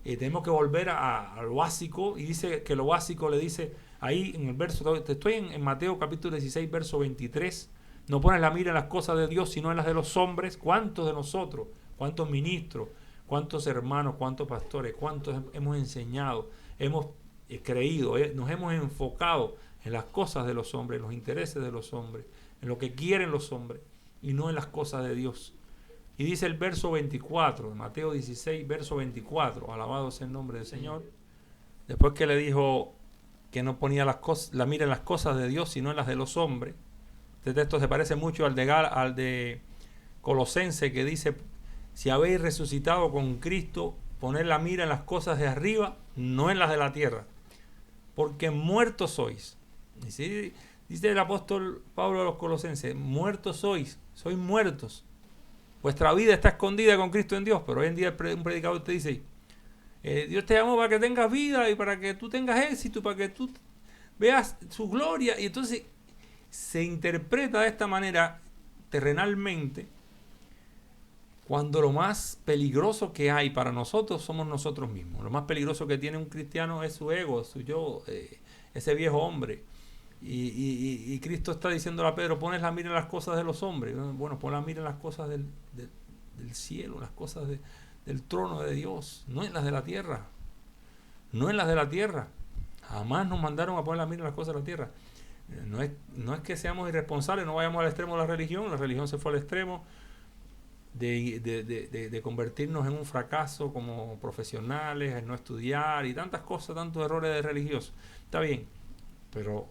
Tenemos que volver a lo básico, y dice que lo básico le dice ahí en el verso, estoy en Mateo capítulo 16 verso 23, no pones la mira en las cosas de Dios sino en las de los hombres. ¿Cuántos de nosotros, cuántos ministros, cuántos hermanos, cuántos pastores, cuántos hemos enseñado, hemos creído, nos hemos enfocado en las cosas de los hombres, en los intereses de los hombres, en lo que quieren los hombres y no en las cosas de Dios? Y dice el verso 24, de Mateo 16, verso 24, alabado sea el nombre del Señor. Después que le dijo que no ponía la mira en las cosas de Dios, sino en las de los hombres. Este texto se parece mucho al de Colosense, que dice, si habéis resucitado con Cristo, poned la mira en las cosas de arriba, no en las de la tierra, porque muertos sois. Y Dice el apóstol Pablo a los Colosenses, muertos sois muertos. Vuestra vida está escondida con Cristo en Dios, pero hoy en día un predicador te dice, Dios te llamó para que tengas vida y para que tú tengas éxito, para que tú veas su gloria. Y entonces se interpreta de esta manera terrenalmente, cuando lo más peligroso que hay para nosotros somos nosotros mismos. Lo más peligroso que tiene un cristiano es su ego, su yo, ese viejo hombre. Y Cristo está diciéndole a Pedro, pones la mira en las cosas de los hombres. Bueno, pon la mira en las cosas del cielo, las cosas del trono de Dios, no en las de la tierra. No en las de la tierra. Jamás nos mandaron a poner la mira en las cosas de la tierra. No es que seamos irresponsables, no vayamos al extremo de la religión se fue al extremo de convertirnos en un fracaso como profesionales, en no estudiar y tantas cosas, tantos errores de religiosos. Está bien, pero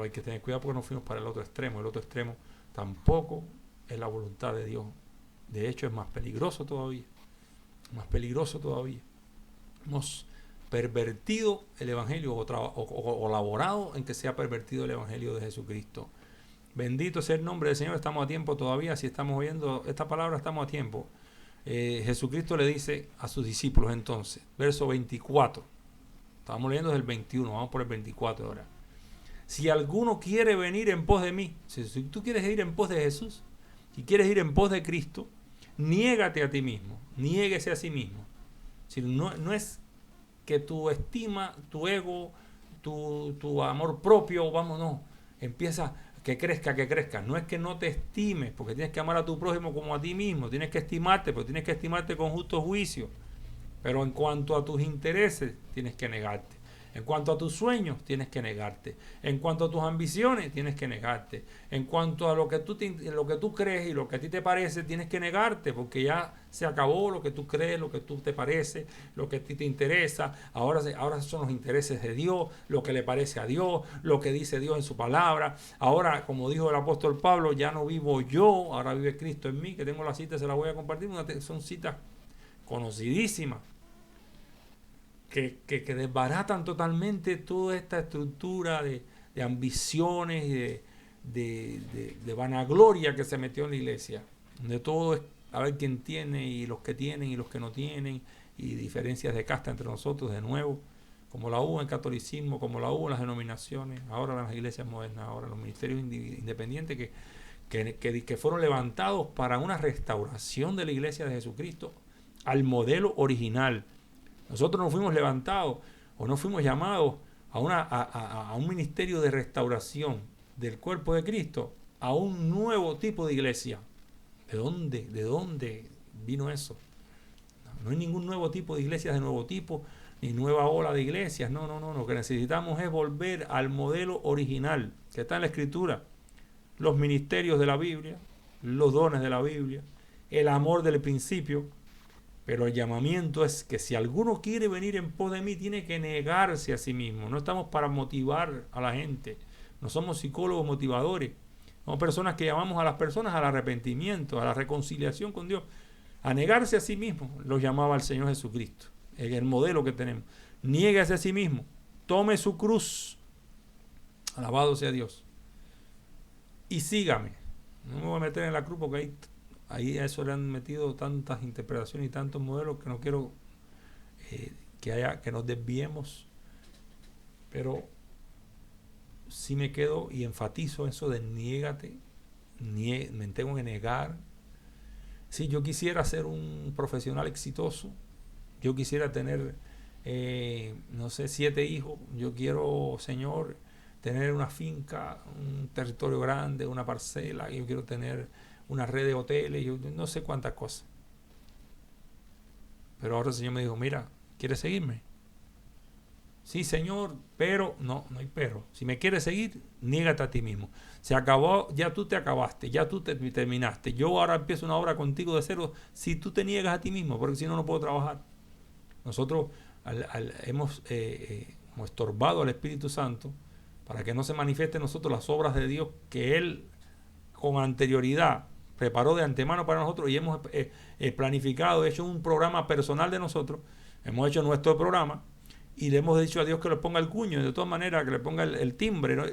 hay que tener cuidado porque nos fuimos para el otro extremo. El otro extremo tampoco es la voluntad de Dios. De hecho, es más peligroso todavía. Más peligroso todavía. Hemos pervertido el Evangelio o laborado en que se ha pervertido el Evangelio de Jesucristo. Bendito sea el nombre del Señor. Estamos a tiempo todavía. Si estamos oyendo esta palabra, estamos a tiempo. Jesucristo le dice a sus discípulos entonces, verso 24. Estábamos leyendo desde el 21, vamos por el 24 ahora. Si alguno quiere venir en pos de mí, si tú quieres ir en pos de Jesús, si quieres ir en pos de Cristo, niégate a ti mismo, niéguese a sí mismo. Si no es que tu estima, tu ego, tu amor propio, no, empieza que crezca. No es que no te estimes, porque tienes que amar a tu prójimo como a ti mismo, tienes que estimarte, pero tienes que estimarte con justo juicio. Pero en cuanto a tus intereses, tienes que negarte. En cuanto a tus sueños, tienes que negarte. En cuanto a tus ambiciones, tienes que negarte. En cuanto a lo que tú crees y lo que a ti te parece, tienes que negarte, porque ya se acabó lo que tú crees, lo que tú te parece, lo que a ti te interesa. Ahora son los intereses de Dios, lo que le parece a Dios, lo que dice Dios en su palabra. Ahora, como dijo el apóstol Pablo, ya no vivo yo, ahora vive Cristo en mí, que tengo la cita, se la voy a compartir. Son citas conocidísimas. Que desbaratan totalmente toda esta estructura de ambiciones y de vanagloria que se metió en la iglesia, donde todo es a ver quién tiene y los que tienen y los que no tienen, y diferencias de casta entre nosotros de nuevo, como la hubo en el catolicismo, como la hubo en las denominaciones, ahora en las iglesias modernas, ahora en los ministerios independientes que fueron levantados para una restauración de la iglesia de Jesucristo al modelo original. Nosotros no fuimos levantados o no fuimos llamados a un ministerio de restauración del cuerpo de Cristo, a un nuevo tipo de iglesia. ¿De dónde vino eso? No hay ningún nuevo tipo de iglesias de nuevo tipo, ni nueva ola de iglesias. No. Lo que necesitamos es volver al modelo original que está en la Escritura. Los ministerios de la Biblia, los dones de la Biblia, el amor del principio. Pero el llamamiento es que si alguno quiere venir en pos de mí, tiene que negarse a sí mismo. No estamos para motivar a la gente. No somos psicólogos motivadores. Somos personas que llamamos a las personas al arrepentimiento, a la reconciliación con Dios. A negarse a sí mismo, lo llamaba el Señor Jesucristo. Es el modelo que tenemos. Niéguese a sí mismo. Tome su cruz. Alabado sea Dios. Y sígame. No me voy a meter en la cruz porque ahí a eso le han metido tantas interpretaciones y tantos modelos que no quiero que nos desviemos. Pero sí me quedo y enfatizo eso de niégate, me tengo que negar. Si yo quisiera ser un profesional exitoso, yo quisiera tener, 7 hijos, yo quiero, Señor, tener una finca, un territorio grande, una parcela, yo quiero tener una red de hoteles, yo no sé cuántas cosas. Pero ahora el Señor me dijo, mira, ¿quieres seguirme? Sí, Señor, pero no hay pero. Si me quieres seguir, niégate a ti mismo. Se acabó, ya tú te acabaste, ya tú terminaste. Yo ahora empiezo una obra contigo de cero si tú te niegas a ti mismo, porque si no, no puedo trabajar. Nosotros hemos estorbado al Espíritu Santo para que no se manifieste en nosotros las obras de Dios que Él con anterioridad preparó de antemano para nosotros, y hemos planificado, hecho un programa personal de nosotros, hemos hecho nuestro programa, y le hemos dicho a Dios que le ponga el cuño, de todas maneras que le ponga el timbre, ¿no?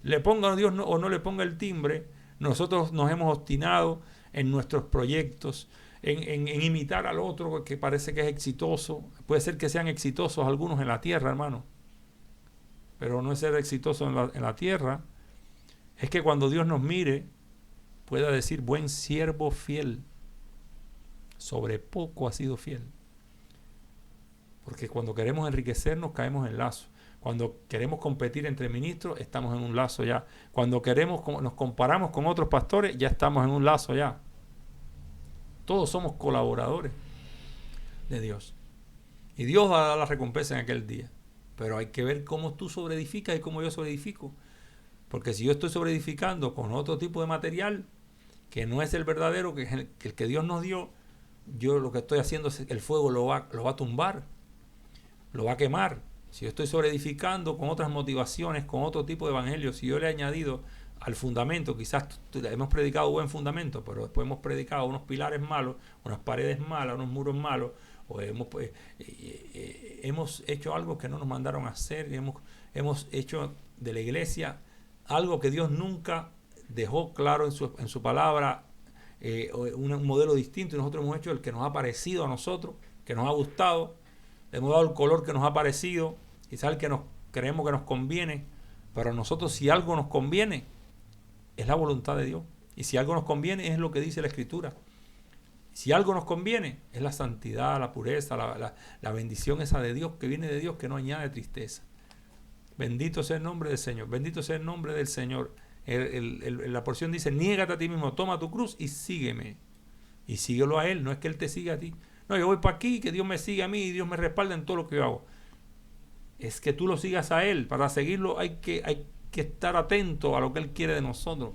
Le ponga a Dios o no le ponga el timbre, nosotros nos hemos obstinado en nuestros proyectos, en imitar al otro que parece que es exitoso. Puede ser que sean exitosos algunos en la tierra, hermano, pero no es ser exitoso en la tierra, es que cuando Dios nos mire pueda decir: buen siervo fiel, sobre poco has sido fiel. Porque cuando queremos enriquecernos caemos en lazo. Cuando queremos competir entre ministros estamos en un lazo ya. Cuando nos comparamos con otros pastores ya estamos en un lazo ya. Todos somos colaboradores de Dios. Y Dios va a dar la recompensa en aquel día. Pero hay que ver cómo tú sobreedificas y cómo yo sobreedifico. Porque si yo estoy sobreedificando con otro tipo de material que no es el verdadero, que el que Dios nos dio, yo lo que estoy haciendo es el fuego lo va a tumbar, lo va a quemar. Si yo estoy sobreedificando con otras motivaciones, con otro tipo de evangelio, si yo le he añadido al fundamento, quizás hemos predicado buen fundamento, pero después hemos predicado unos pilares malos, unas paredes malas, unos muros malos, o hemos hecho algo que no nos mandaron a hacer, hemos hecho de la iglesia algo que Dios nunca dejó claro en su palabra, un modelo distinto, y nosotros hemos hecho el que nos ha parecido a nosotros, que nos ha gustado, le hemos dado el color que nos ha parecido, quizás el que creemos que nos conviene, pero a nosotros si algo nos conviene, es la voluntad de Dios. Y si algo nos conviene, es lo que dice la Escritura. Si algo nos conviene, es la santidad, la pureza, la bendición esa de Dios, que viene de Dios, que no añade tristeza. Bendito sea el nombre del Señor, bendito sea el nombre del Señor. La porción dice: niégate a ti mismo, toma tu cruz y sígueme. Y síguelo a Él, no es que Él te siga a ti. No, yo voy para aquí, que Dios me siga a mí y Dios me respalda en todo lo que yo hago. Es que tú lo sigas a Él. Para seguirlo hay que estar atento a lo que Él quiere de nosotros.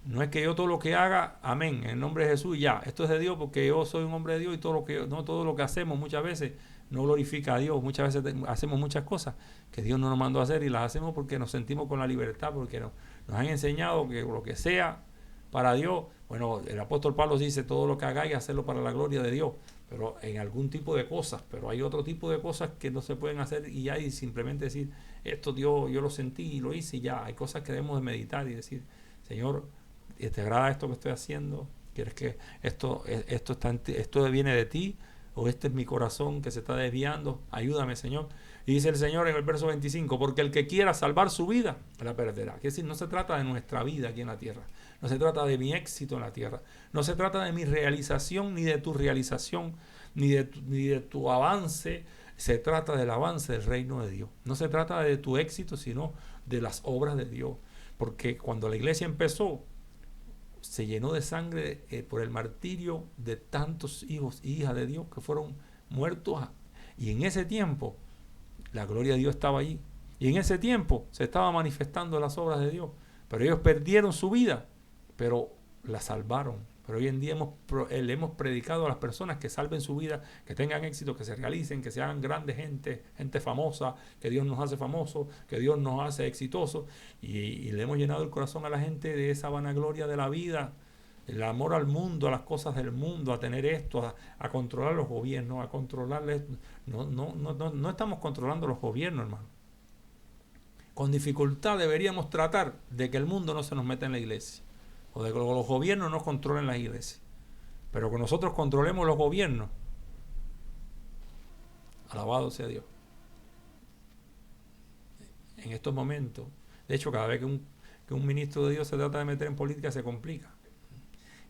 No es que yo todo lo que haga, amén, en el nombre de Jesús, ya. Esto es de Dios porque yo soy un hombre de Dios, y todo lo que hacemos muchas veces no glorifica a Dios. Muchas veces hacemos muchas cosas que Dios no nos mandó a hacer, y las hacemos porque nos sentimos con la libertad, porque nos han enseñado que lo que sea para Dios. Bueno, el apóstol Pablo dice: todo lo que hagáis, hacerlo para la gloria de Dios, pero en algún tipo de cosas. Pero hay otro tipo de cosas que no se pueden hacer y ya, y simplemente decir: esto Dios, yo lo sentí y lo hice, y ya. Hay cosas que debemos de meditar y decir: Señor, ¿te agrada esto que estoy haciendo? ¿Quieres que esto viene de ti? ¿O este es mi corazón que se está desviando? Ayúdame, Señor. Y dice el Señor en el verso 25: porque el que quiera salvar su vida, la perderá. Es decir, no se trata de nuestra vida aquí en la tierra. No se trata de mi éxito en la tierra. No se trata de mi realización, ni de tu realización, ni de tu avance. Se trata del avance del reino de Dios. No se trata de tu éxito, sino de las obras de Dios. Porque cuando la iglesia empezó, se llenó de sangre por el martirio de tantos hijos y hijas de Dios que fueron muertos. Y en ese tiempo la gloria de Dios estaba allí. Y en ese tiempo se estaban manifestando las obras de Dios. Pero ellos perdieron su vida, pero la salvaron. Pero hoy en día le hemos predicado a las personas que salven su vida, que tengan éxito, que se realicen, que se hagan grandes gente famosa, que Dios nos hace famosos, que Dios nos hace exitosos. Y le hemos llenado el corazón a la gente de esa vanagloria de la vida, el amor al mundo, a las cosas del mundo, a tener esto, a controlar los gobiernos, a controlarles. No estamos controlando los gobiernos, hermano. Con dificultad deberíamos tratar de que el mundo no se nos meta en la iglesia, o de que los gobiernos no controlen las iglesias. Pero que nosotros controlemos los gobiernos, alabado sea Dios. En estos momentos, de hecho, cada vez que un ministro de Dios se trata de meter en política, se complica.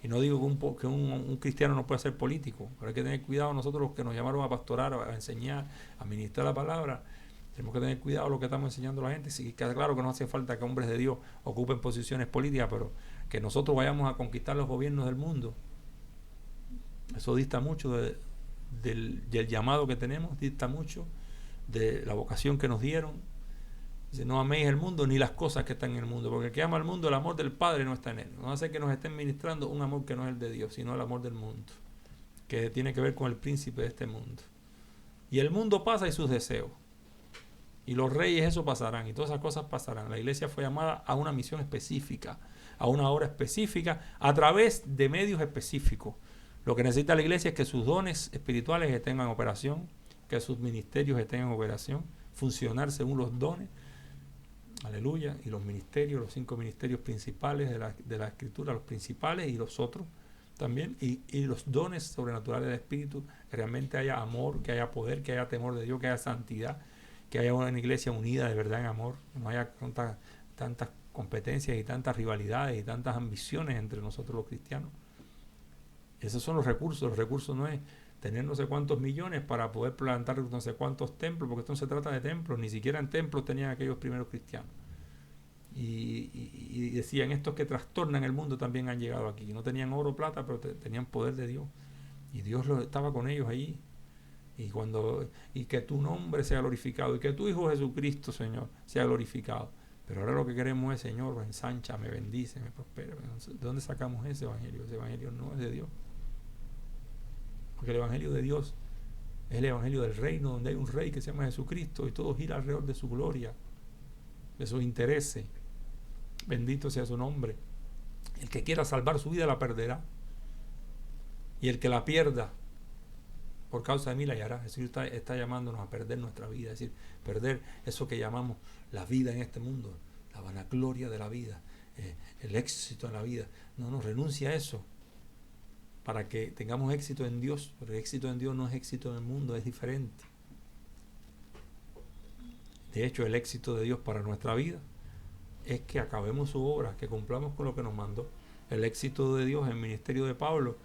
Y no digo que un cristiano no pueda ser político, pero hay que tener cuidado nosotros, los que nos llamaron a pastorar, a enseñar, a ministrar la palabra. Tenemos que tener cuidado lo que estamos enseñando a la gente. Sí, queda claro que no hace falta que hombres de Dios ocupen posiciones políticas, pero que nosotros vayamos a conquistar los gobiernos del mundo, eso dista mucho del llamado que tenemos, dista mucho de la vocación que nos dieron. Dice: no améis el mundo ni las cosas que están en el mundo, porque el que ama al mundo, el amor del Padre no está en él. No hace que nos estén ministrando un amor que no es el de Dios, sino el amor del mundo, que tiene que ver con el príncipe de este mundo. Y el mundo pasa y sus deseos, y los reyes, eso pasarán, y todas esas cosas pasarán. La iglesia fue llamada a una misión específica, a una obra específica, a través de medios específicos. Lo que necesita la iglesia es que sus dones espirituales estén en operación, que sus ministerios estén en operación, funcionar según los dones, aleluya, y los ministerios, los 5 ministerios principales de la Escritura, los principales y los otros también, y los dones sobrenaturales del Espíritu, que realmente haya amor, que haya poder, que haya temor de Dios, que haya santidad, que haya una iglesia unida de verdad en amor, que no haya tantas competencias y tantas rivalidades y tantas ambiciones entre nosotros los cristianos. Esos son los recursos. Los recursos no es tener no sé cuántos millones para poder plantar no sé cuántos templos, porque esto no se trata de templos, ni siquiera en templos tenían aquellos primeros cristianos. Y decían, estos que trastornan el mundo también han llegado aquí. No tenían oro o plata, pero tenían poder de Dios. Y Dios estaba con ellos allí. Y que tu nombre sea glorificado, y que tu Hijo Jesucristo, Señor, sea glorificado. Pero ahora lo que queremos es, Señor, ensancha, me bendice, me prospera. ¿De dónde sacamos ese evangelio? Ese evangelio no es de Dios. Porque el evangelio de Dios es el evangelio del reino, donde hay un rey que se llama Jesucristo y todo gira alrededor de su gloria, de sus intereses. Bendito sea su nombre. El que quiera salvar su vida la perderá, y el que la pierda por causa de mí la hallará. Jesús está llamándonos a perder nuestra vida, es decir, perder eso que llamamos la vida en este mundo, la vanagloria de la vida, el éxito en la vida. No renuncia a eso para que tengamos éxito en Dios, pero el éxito en Dios no es éxito en el mundo, es diferente. De hecho, el éxito de Dios para nuestra vida es que acabemos su obra, que cumplamos con lo que nos mandó. El éxito de Dios en el ministerio de Pablo,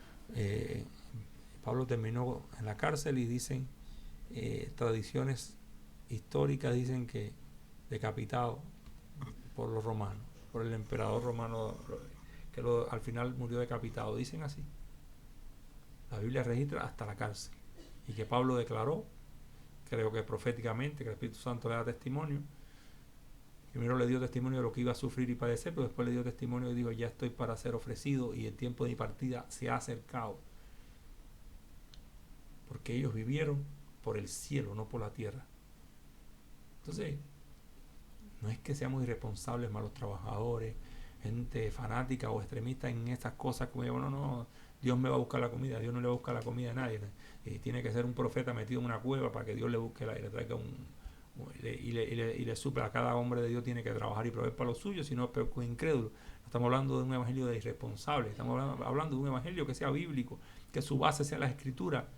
Pablo terminó en la cárcel y dicen, tradiciones históricas dicen que decapitado por los romanos, por el emperador romano, que al final murió decapitado. Dicen así. La Biblia registra hasta la cárcel. Y que Pablo declaró, creo que proféticamente, que el Espíritu Santo le da testimonio. Primero le dio testimonio de lo que iba a sufrir y padecer, pero después le dio testimonio y dijo, ya estoy para ser ofrecido y el tiempo de mi partida se ha acercado. Porque ellos vivieron por el cielo, no por la tierra. Entonces, no es que seamos irresponsables, malos trabajadores, gente fanática o extremista en estas cosas, como no, Dios me va a buscar la comida. Dios no le va a buscar la comida a nadie. Y tiene que ser un profeta metido en una cueva para que Dios le busque y le traiga y le supla. A cada hombre de Dios tiene que trabajar y proveer para lo suyo, si no es incrédulo. No estamos hablando de un evangelio de irresponsables, estamos hablando de un evangelio que sea bíblico, que su base sea la Escritura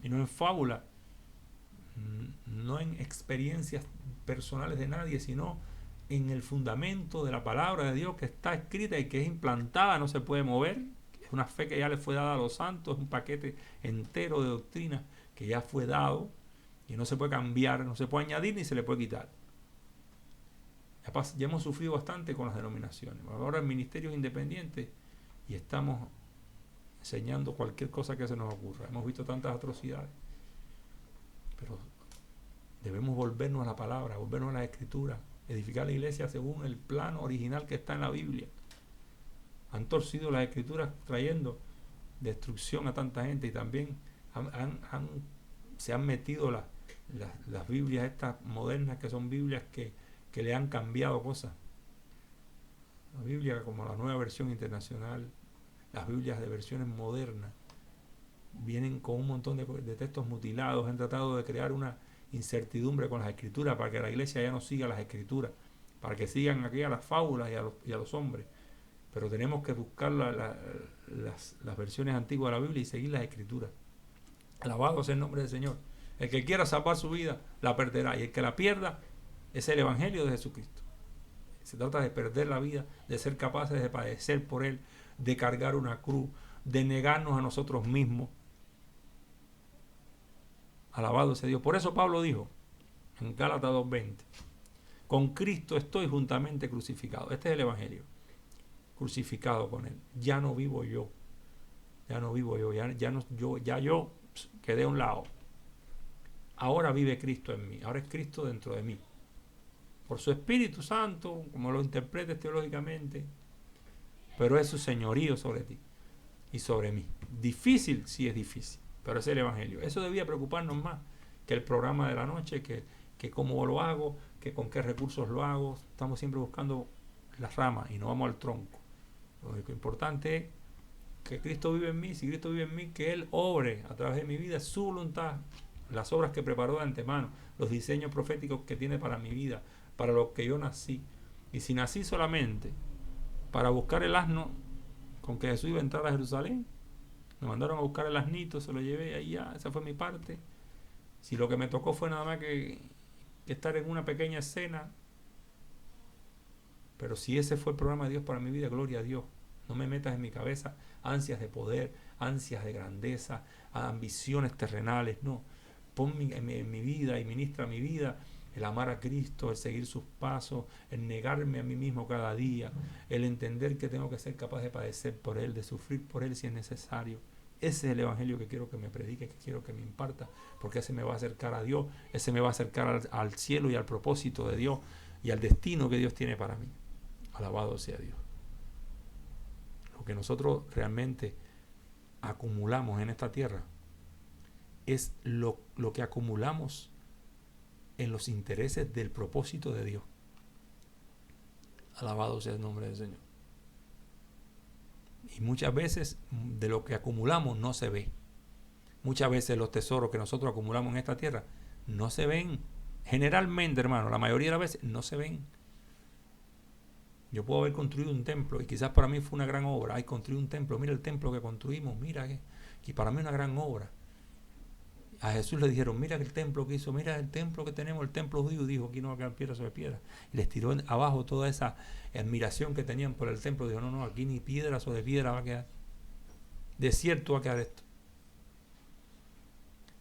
y no en fábula, no en experiencias personales de nadie, sino en el fundamento de la palabra de Dios que está escrita y que es implantada, no se puede mover. Es una fe que ya le fue dada a los santos, es un paquete entero de doctrina que ya fue dado y no se puede cambiar, no se puede añadir ni se le puede quitar. Ya hemos sufrido bastante con las denominaciones. Ahora en ministerios independientes y estamos enseñando cualquier cosa que se nos ocurra. Hemos visto tantas atrocidades. Pero debemos volvernos a la palabra, volvernos a la Escritura, edificar la iglesia según el plano original que está en la Biblia. Han torcido las Escrituras trayendo destrucción a tanta gente y también se han metido las Biblias estas modernas, que son Biblias que le han cambiado cosas. La Biblia, como la Nueva Versión Internacional, las Biblias de versiones modernas, vienen con un montón de textos mutilados. Han tratado de crear una incertidumbre con las Escrituras para que la iglesia ya no siga las Escrituras, para que sigan aquí a las fábulas y a los hombres. Pero tenemos que buscar las versiones antiguas de la Biblia y seguir las Escrituras. Alabado sea el nombre del Señor. El que quiera salvar su vida la perderá, y el que la pierda es el evangelio de Jesucristo. Se trata de perder la vida, de ser capaces de padecer por Él, de cargar una cruz, de negarnos a nosotros mismos. Alabado sea Dios. Por eso Pablo dijo en Gálatas 2:20, con Cristo estoy juntamente crucificado. Este es el evangelio. Crucificado con Él. Ya no vivo yo. Ya no vivo yo. Ya yo quedé a un lado. Ahora vive Cristo en mí. Ahora es Cristo dentro de mí. Por su Espíritu Santo, como lo interpretes teológicamente, pero es su señorío sobre ti y sobre mí. Difícil, sí es difícil, pero es el evangelio. Eso debía preocuparnos más que el programa de la noche, que cómo lo hago, que con qué recursos lo hago. Estamos siempre buscando las ramas y no vamos al tronco. Lo importante es que Cristo vive en mí. Si Cristo vive en mí, que Él obre a través de mi vida su voluntad las obras que preparó de antemano, los diseños proféticos que tiene para mi vida, para lo que yo nací. Y si nací solamente para buscar el asno con que Jesús iba a entrar a Jerusalén, me mandaron a buscar el asnito, se lo llevé ahí, ya, esa fue mi parte. Si lo que me tocó fue nada más que estar en una pequeña escena, pero si ese fue el programa de Dios para mi vida, gloria a Dios. No me metas en mi cabeza ansias de poder, ansias de grandeza, ambiciones terrenales, no. Pon en mi vida y ministra mi vida el amar a Cristo, el seguir sus pasos, el negarme a mí mismo cada día, el entender que tengo que ser capaz de padecer por Él, de sufrir por Él si es necesario. Ese es el evangelio que quiero que me predique, que quiero que me imparta, porque ese me va a acercar a Dios, ese me va a acercar al cielo y al propósito de Dios y al destino que Dios tiene para mí. Alabado sea Dios. Lo que nosotros realmente acumulamos en esta tierra es lo que acumulamos en los intereses del propósito de Dios. Alabado sea el nombre del Señor. Y muchas veces de lo que acumulamos no se ve. Muchas veces los tesoros que nosotros acumulamos en esta tierra no se ven. Generalmente, hermano, la mayoría de las veces no se ven. Yo puedo haber construido un templo y quizás para mí fue una gran obra. Ay, construí un templo, mira el templo que construimos, mira que para mí es una gran obra. A Jesús le dijeron, mira el templo que hizo, mira el templo que tenemos, el templo judío. Dijo, aquí no va a quedar piedra sobre piedra. Y les tiró abajo toda esa admiración que tenían por el templo. Dijo, no, aquí ni piedra sobre piedra va a quedar. Desierto va a quedar esto.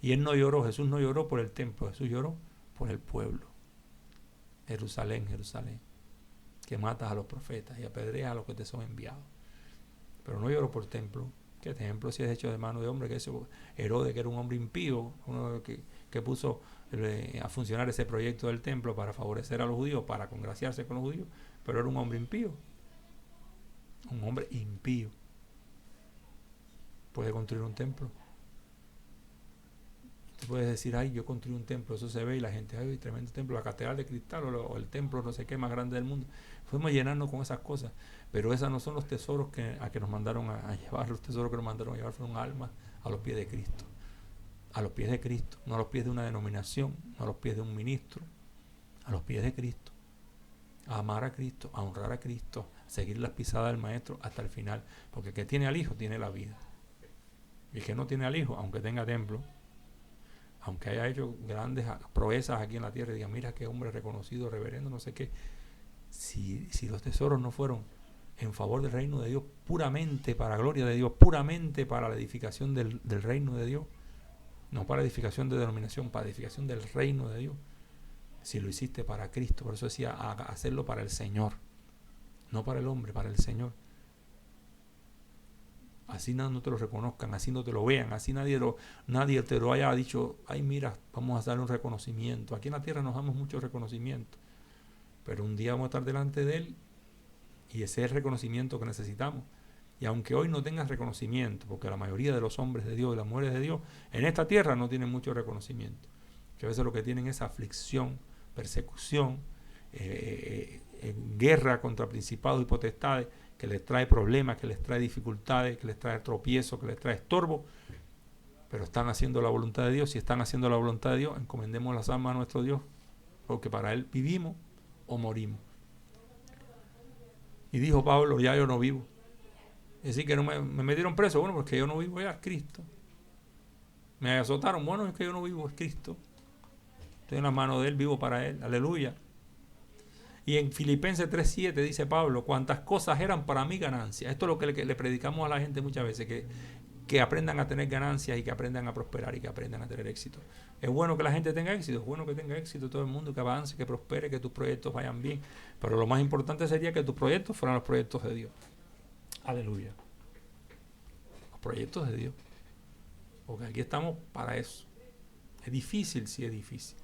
Y él no lloró, Jesús no lloró por el templo, Jesús lloró por el pueblo. Jerusalén, Jerusalén, que matas a los profetas y apedreas a los que te son enviados. Pero no lloró por el templo. ¿Qué templo si es hecho de mano de hombre? Que eso, Herodes, que era un hombre impío, uno que puso a funcionar ese proyecto del templo para favorecer a los judíos, para congraciarse con los judíos, pero era un hombre impío. Un hombre impío. ¿Puede construir un templo? Tú puedes decir, ay, yo construí un templo, eso se ve y la gente, ay, tremendo templo, la catedral de cristal o el templo no sé qué más grande del mundo. Fuimos llenarnos con esas cosas, pero esos no son los tesoros a que nos mandaron a llevar. Los tesoros que nos mandaron a llevar fueron almas a los pies de Cristo. A los pies de Cristo, no a los pies de una denominación, no a los pies de un ministro, a los pies de Cristo. A amar a Cristo, a honrar a Cristo, a seguir las pisadas del Maestro hasta el final, porque el que tiene al Hijo tiene la vida. Y el que no tiene al Hijo, aunque tenga templo, aunque haya hecho grandes proezas aquí en la tierra, y diga, mira qué hombre reconocido, reverendo, no sé qué, si los tesoros no fueron en favor del reino de Dios, puramente para la gloria de Dios, puramente para la edificación del reino de Dios, no para edificación de denominación, para edificación del reino de Dios, si lo hiciste para Cristo, por eso decía, hacerlo para el Señor, no para el hombre, para el Señor. Así no te lo reconozcan, así no te lo vean, así nadie te lo haya dicho, ay mira, vamos a darle un reconocimiento. Aquí en la tierra nos damos mucho reconocimiento, pero un día vamos a estar delante de Él y ese es el reconocimiento que necesitamos. Y aunque hoy no tengas reconocimiento, porque la mayoría de los hombres de Dios y las mujeres de Dios en esta tierra no tienen mucho reconocimiento, que a veces lo que tienen es aflicción, persecución, guerra contra principados y potestades, que les trae problemas, que les trae dificultades, que les trae tropiezo, que les trae estorbo, pero están haciendo la voluntad de Dios. Si están haciendo la voluntad de Dios, encomendemos las almas a nuestro Dios, porque para Él vivimos o morimos. Y dijo Pablo, ya yo no vivo. Es decir, que no me metieron preso, bueno, porque yo no vivo ya, es Cristo. Me azotaron, bueno, es que yo no vivo, es Cristo. Estoy en las manos de Él, vivo para Él, aleluya. Y en Filipenses 3:7 dice Pablo, cuantas cosas eran para mí ganancia. Esto es lo que le predicamos a la gente muchas veces, que aprendan a tener ganancias y que aprendan a prosperar y que aprendan a tener éxito. Es bueno que la gente tenga éxito, es bueno que tenga éxito todo el mundo, que avance, que prospere, que tus proyectos vayan bien. Pero lo más importante sería que tus proyectos fueran los proyectos de Dios. Aleluya. Los proyectos de Dios. Porque aquí estamos para eso. Es difícil, sí es difícil.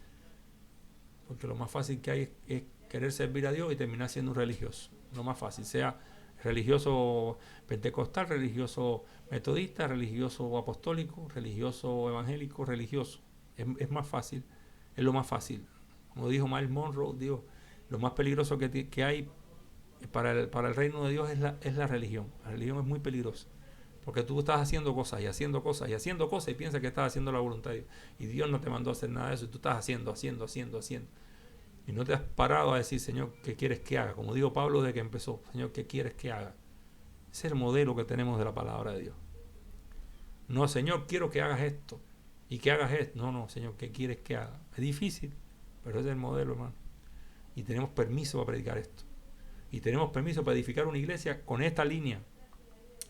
Porque lo más fácil que hay es querer servir a Dios y terminar siendo un religioso. Lo más fácil, sea religioso pentecostal, religioso metodista, religioso apostólico, religioso evangélico, religioso. Es más fácil, es lo más fácil. Como dijo Miles Monroe, dijo, lo más peligroso que hay para el reino de Dios es la religión. La religión es muy peligrosa, Porque tú estás haciendo cosas y haciendo cosas y haciendo cosas y piensas que estás haciendo la voluntad de Dios. Y Dios no te mandó a hacer nada de eso y tú estás haciendo. Y no te has parado a decir, Señor, ¿qué quieres que haga? Como dijo Pablo desde que empezó, Señor, ¿qué quieres que haga? Ese es el modelo que tenemos de la palabra de Dios. No, Señor, quiero que hagas esto y que hagas esto. No, Señor, ¿qué quieres que haga? Es difícil, pero ese es el modelo, hermano. Y tenemos permiso para predicar esto. Y tenemos permiso para edificar una iglesia con esta línea.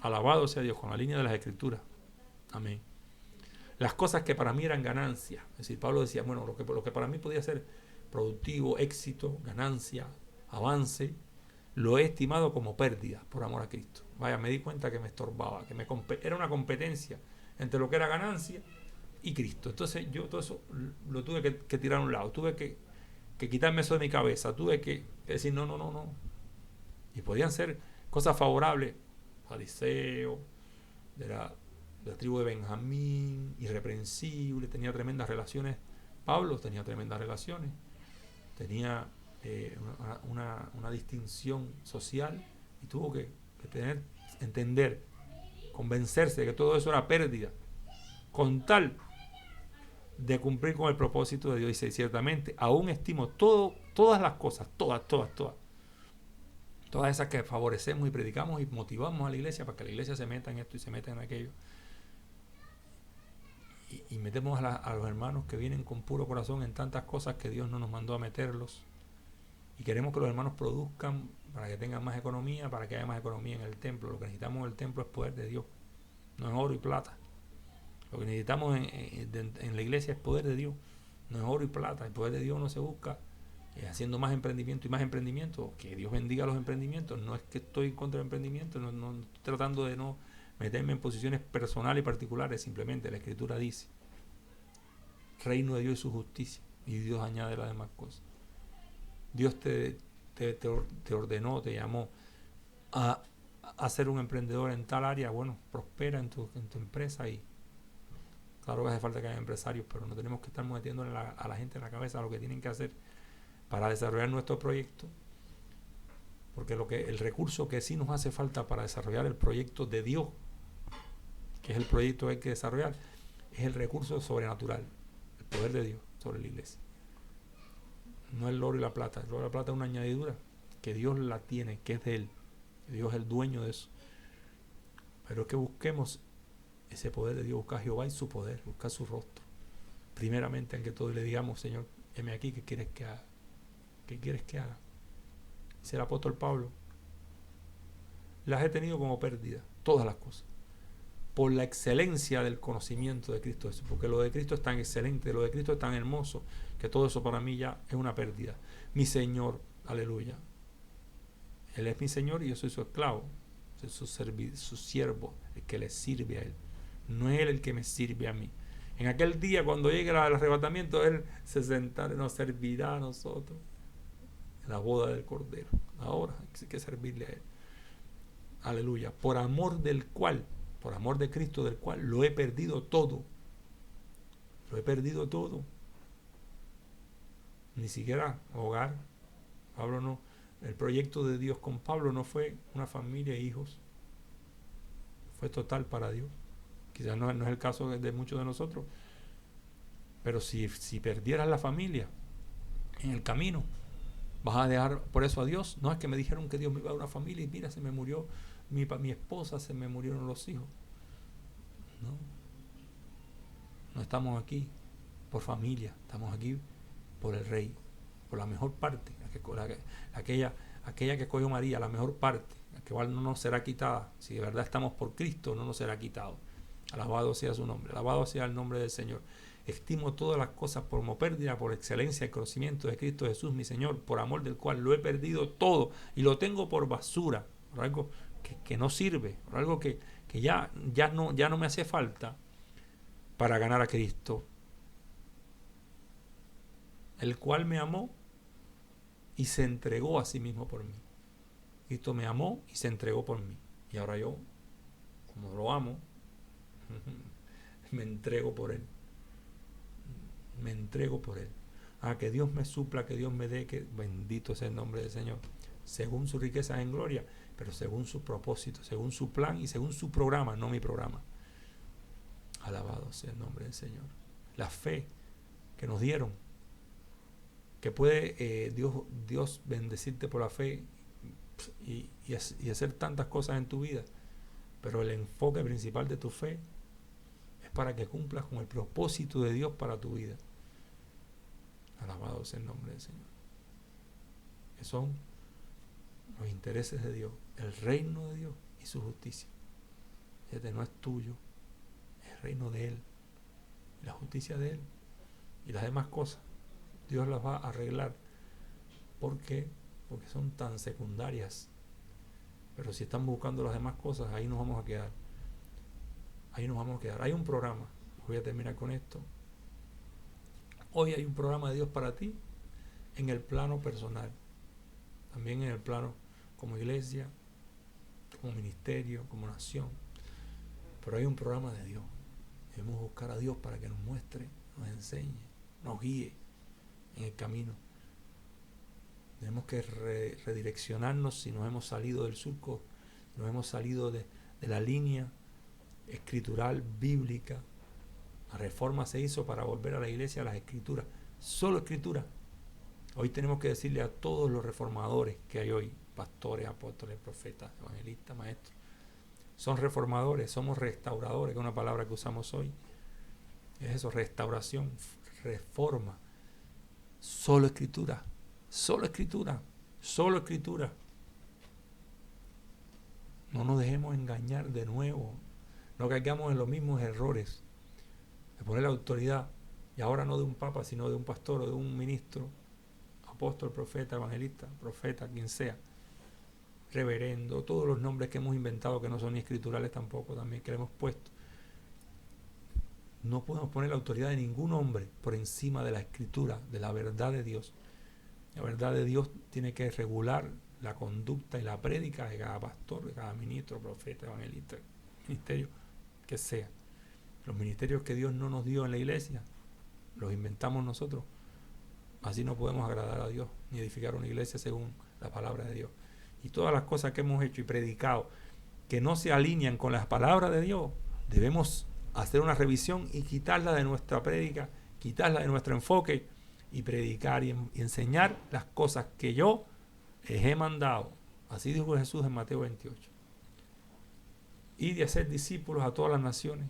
Alabado sea Dios, con la línea de las Escrituras. Amén. Las cosas que para mí eran ganancia. Es decir, Pablo decía, bueno, lo que para mí podía ser productivo, éxito, ganancia, avance, lo he estimado como pérdida por amor a Cristo. Vaya, me di cuenta que me estorbaba, que era una competencia entre lo que era ganancia y Cristo. Entonces yo todo eso lo tuve que tirar a un lado, tuve que quitarme eso de mi cabeza, tuve que decir no. Y podían ser cosas favorables, fariseo, de la tribu de Benjamín, irreprensible, tenía tremendas relaciones. Pablo tenía tremendas relaciones, tenía una distinción social y tuvo que entender, convencerse de que todo eso era pérdida, con tal de cumplir con el propósito de Dios. Dice, ciertamente, aún estimo todas las cosas, todas esas que favorecemos y predicamos y motivamos a la iglesia para que la iglesia se meta en esto y se meta en aquello. Y metemos a los hermanos que vienen con puro corazón en tantas cosas que Dios no nos mandó a meterlos. Y queremos que los hermanos produzcan para que tengan más economía, para que haya más economía en el templo. Lo que necesitamos en el templo es poder de Dios, no es oro y plata. Lo que necesitamos en la iglesia es poder de Dios, no es oro y plata. El poder de Dios no se busca haciendo más emprendimiento y más emprendimiento. Que Dios bendiga los emprendimientos. No es que estoy contra el emprendimiento, no estoy tratando de no meterme en posiciones personales y particulares. Simplemente la Escritura dice, reino de Dios y su justicia, y Dios añade las demás cosas. Dios te ordenó, te llamó a ser un emprendedor en tal área. Bueno, prospera en tu empresa. Y claro que hace falta que haya empresarios, pero no tenemos que estar metiéndole a la gente en la cabeza lo que tienen que hacer para desarrollar nuestro proyecto, porque el recurso que sí nos hace falta para desarrollar el proyecto de Dios, que es el proyecto que hay que desarrollar, es el recurso sobrenatural, el poder de Dios sobre la iglesia. No el oro y la plata. El oro y la plata es una añadidura que Dios la tiene, que es de Él. Dios es el dueño de eso. Pero es que busquemos ese poder de Dios, buscar a Jehová y su poder, buscar su rostro. Primeramente, en que todos le digamos, Señor, heme aquí, ¿qué quieres que haga? ¿Qué quieres que haga? Dice el apóstol Pablo, las he tenido como pérdida, todas las cosas, por la excelencia del conocimiento de Cristo Jesús, porque lo de Cristo es tan excelente, lo de Cristo es tan hermoso, que todo eso para mí ya es una pérdida. Mi Señor, aleluya, Él es mi Señor y yo soy su esclavo, soy su siervo, el que le sirve a Él. No es Él el que me sirve a mí. En aquel día, cuando llegue el arrebatamiento, Él se sentará, nos servirá a nosotros en la boda del Cordero. Ahora hay que servirle a Él. Aleluya. Por amor de Cristo, del cual lo he perdido todo. Lo he perdido todo. Ni siquiera hogar. Pablo no. El proyecto de Dios con Pablo no fue una familia e hijos. Fue total para Dios. Quizás no es el caso de muchos de nosotros. Pero si perdieras la familia en el camino, ¿vas a dejar por eso a Dios? No, es que me dijeron que Dios me iba a dar una familia y mira, se me murió mi esposa, se me murieron los hijos. No estamos aquí por familia, estamos aquí por el Rey, por la mejor parte, aquella que escogió María, la mejor parte, la que igual no nos será quitada. Si de verdad estamos por Cristo, no nos será quitado. Alabado sea su nombre, alabado sea el nombre del Señor. Estimo todas las cosas por como pérdida, por excelencia el conocimiento de Cristo Jesús, mi Señor, por amor del cual lo he perdido todo y lo tengo por basura, por algo que no sirve, por algo que ya no me hace falta para ganar a Cristo, el cual me amó y se entregó a sí mismo por mí. Cristo me amó y se entregó por mí. Y ahora yo, como lo amo, me entrego por Él. Que Dios me supla, que Dios me dé, que bendito sea el nombre del Señor. según su riqueza en gloria, pero según su propósito, según su plan y según su programa, no mi programa. Alabado sea el nombre del Señor. La fe que nos dieron, que puede Dios bendecirte por la fe y hacer tantas cosas en tu vida, pero el enfoque principal de tu fe es para que cumplas con el propósito de Dios para tu vida. Alabado sea el nombre del Señor. Que son los intereses de Dios, el reino de Dios y su justicia. Este no es tuyo, es el reino de Él, y la justicia de Él, y las demás cosas Dios las va a arreglar. ¿Por qué? Porque son tan secundarias. Pero si están buscando las demás cosas, ahí nos vamos a quedar. Ahí nos vamos a quedar. Hay un programa, voy a terminar con esto. Hoy hay un programa de Dios para ti en el plano personal, también en el plano como iglesia, como ministerio, como nación. Pero hay un programa de Dios. Debemos buscar a Dios para que nos muestre, nos enseñe, nos guíe en el camino. Tenemos que redireccionarnos si nos hemos salido del surco, si nos hemos salido de la línea escritural, bíblica. La reforma se hizo para volver a la iglesia a las escrituras, solo escritura. Hoy tenemos que decirle a todos los reformadores que hay hoy, pastores, apóstoles, profetas, evangelistas, maestros, son reformadores, somos restauradores, que es una palabra que usamos hoy. Es eso, restauración, reforma, solo escritura, solo escritura, solo escritura. No nos dejemos engañar de nuevo, no caigamos en los mismos errores de poner la autoridad, y ahora no de un papa, sino de un pastor o de un ministro, apóstol, profeta, evangelista, profeta, quien sea, reverendo, todos los nombres que hemos inventado que no son ni escriturales tampoco, también que le hemos puesto. No podemos poner la autoridad de ningún hombre por encima de la escritura, de la verdad de Dios. La verdad de Dios tiene que regular la conducta y la prédica de cada pastor, de cada ministro, profeta, evangelista, ministerio que sea. Los ministerios que Dios no nos dio en la iglesia, los inventamos nosotros. Así no podemos agradar a Dios, ni edificar una iglesia según la palabra de Dios. Y todas las cosas que hemos hecho y predicado que no se alinean con las palabras de Dios, debemos hacer una revisión y quitarla de nuestra prédica, quitarla de nuestro enfoque y predicar y enseñar las cosas que yo les he mandado. Así dijo Jesús en Mateo 28. Y de hacer discípulos a todas las naciones,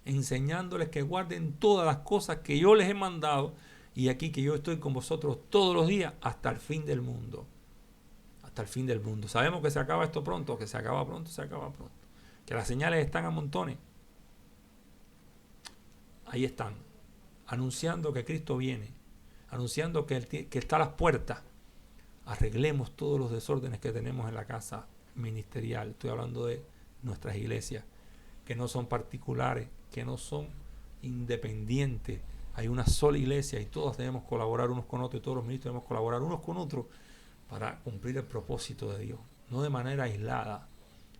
enseñándoles que guarden todas las cosas que yo les he mandado, y aquí que yo estoy con vosotros todos los días hasta el fin del mundo. Hasta el fin del mundo. Sabemos que se acaba esto pronto, que se acaba pronto, se acaba pronto. Que las señales están a montones. Ahí están, anunciando que Cristo viene, anunciando que está a las puertas. Arreglemos todos los desórdenes que tenemos en la casa ministerial. Estoy hablando de nuestras iglesias, que no son particulares, que no son independientes. Hay una sola iglesia y todos debemos colaborar unos con otros, y todos los ministros debemos colaborar unos con otros para cumplir el propósito de Dios. No de manera aislada,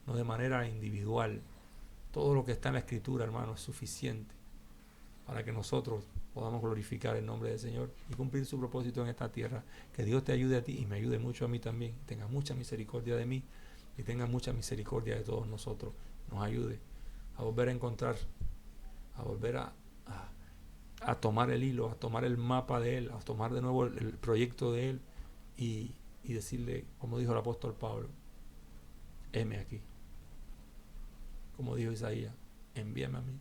no de manera individual. Todo lo que está en la Escritura, hermano, es suficiente para que nosotros podamos glorificar el nombre del Señor y cumplir su propósito en esta tierra. Que Dios te ayude a ti y me ayude mucho a mí también. Tenga mucha misericordia de mí y tenga mucha misericordia de todos nosotros. Nos ayude a volver a encontrar, a volver a tomar el hilo, a tomar el mapa de Él, a tomar de nuevo el proyecto de Él y decirle, como dijo el apóstol Pablo, heme aquí. Como dijo Isaías, envíame a mí.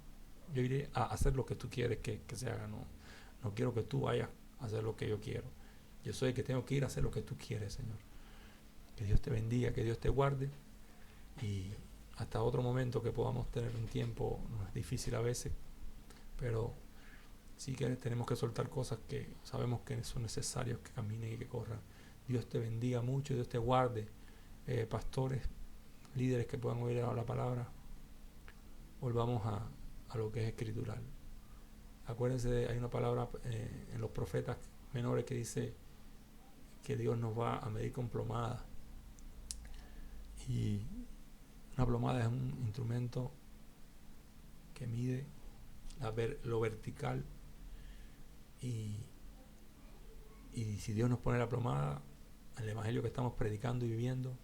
Yo iré a hacer lo que tú quieres que se haga. No quiero que tú vayas a hacer lo que yo quiero. Yo soy el que tengo que ir a hacer lo que tú quieres, Señor. Que Dios te bendiga, que Dios te guarde. Y hasta otro momento que podamos tener un tiempo, no es difícil a veces, pero sí que tenemos que soltar cosas que sabemos que son necesarias, que caminen y que corran. Dios te bendiga mucho, Dios te guarde. Pastores, líderes que puedan oír la palabra, volvamos a lo que es escritural. Acuérdense, hay una palabra en los profetas menores que dice que Dios nos va a medir con plomada. Y una plomada es un instrumento que mide lo vertical. Y si Dios nos pone la plomada, el evangelio que estamos predicando y viviendo,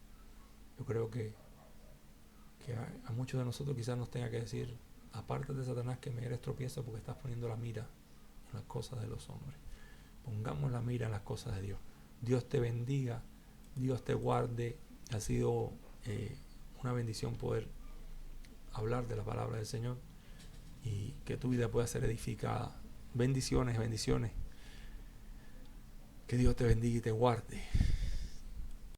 yo creo que a muchos de nosotros quizás nos tenga que decir: apártate de Satanás, que me eres tropiezo, porque estás poniendo la mira en las cosas de los hombres. Pongamos la mira en las cosas de Dios. Dios te bendiga, Dios te guarde. Ha sido una bendición poder hablar de la palabra del Señor y que tu vida pueda ser edificada. Bendiciones, bendiciones. Que Dios te bendiga y te guarde.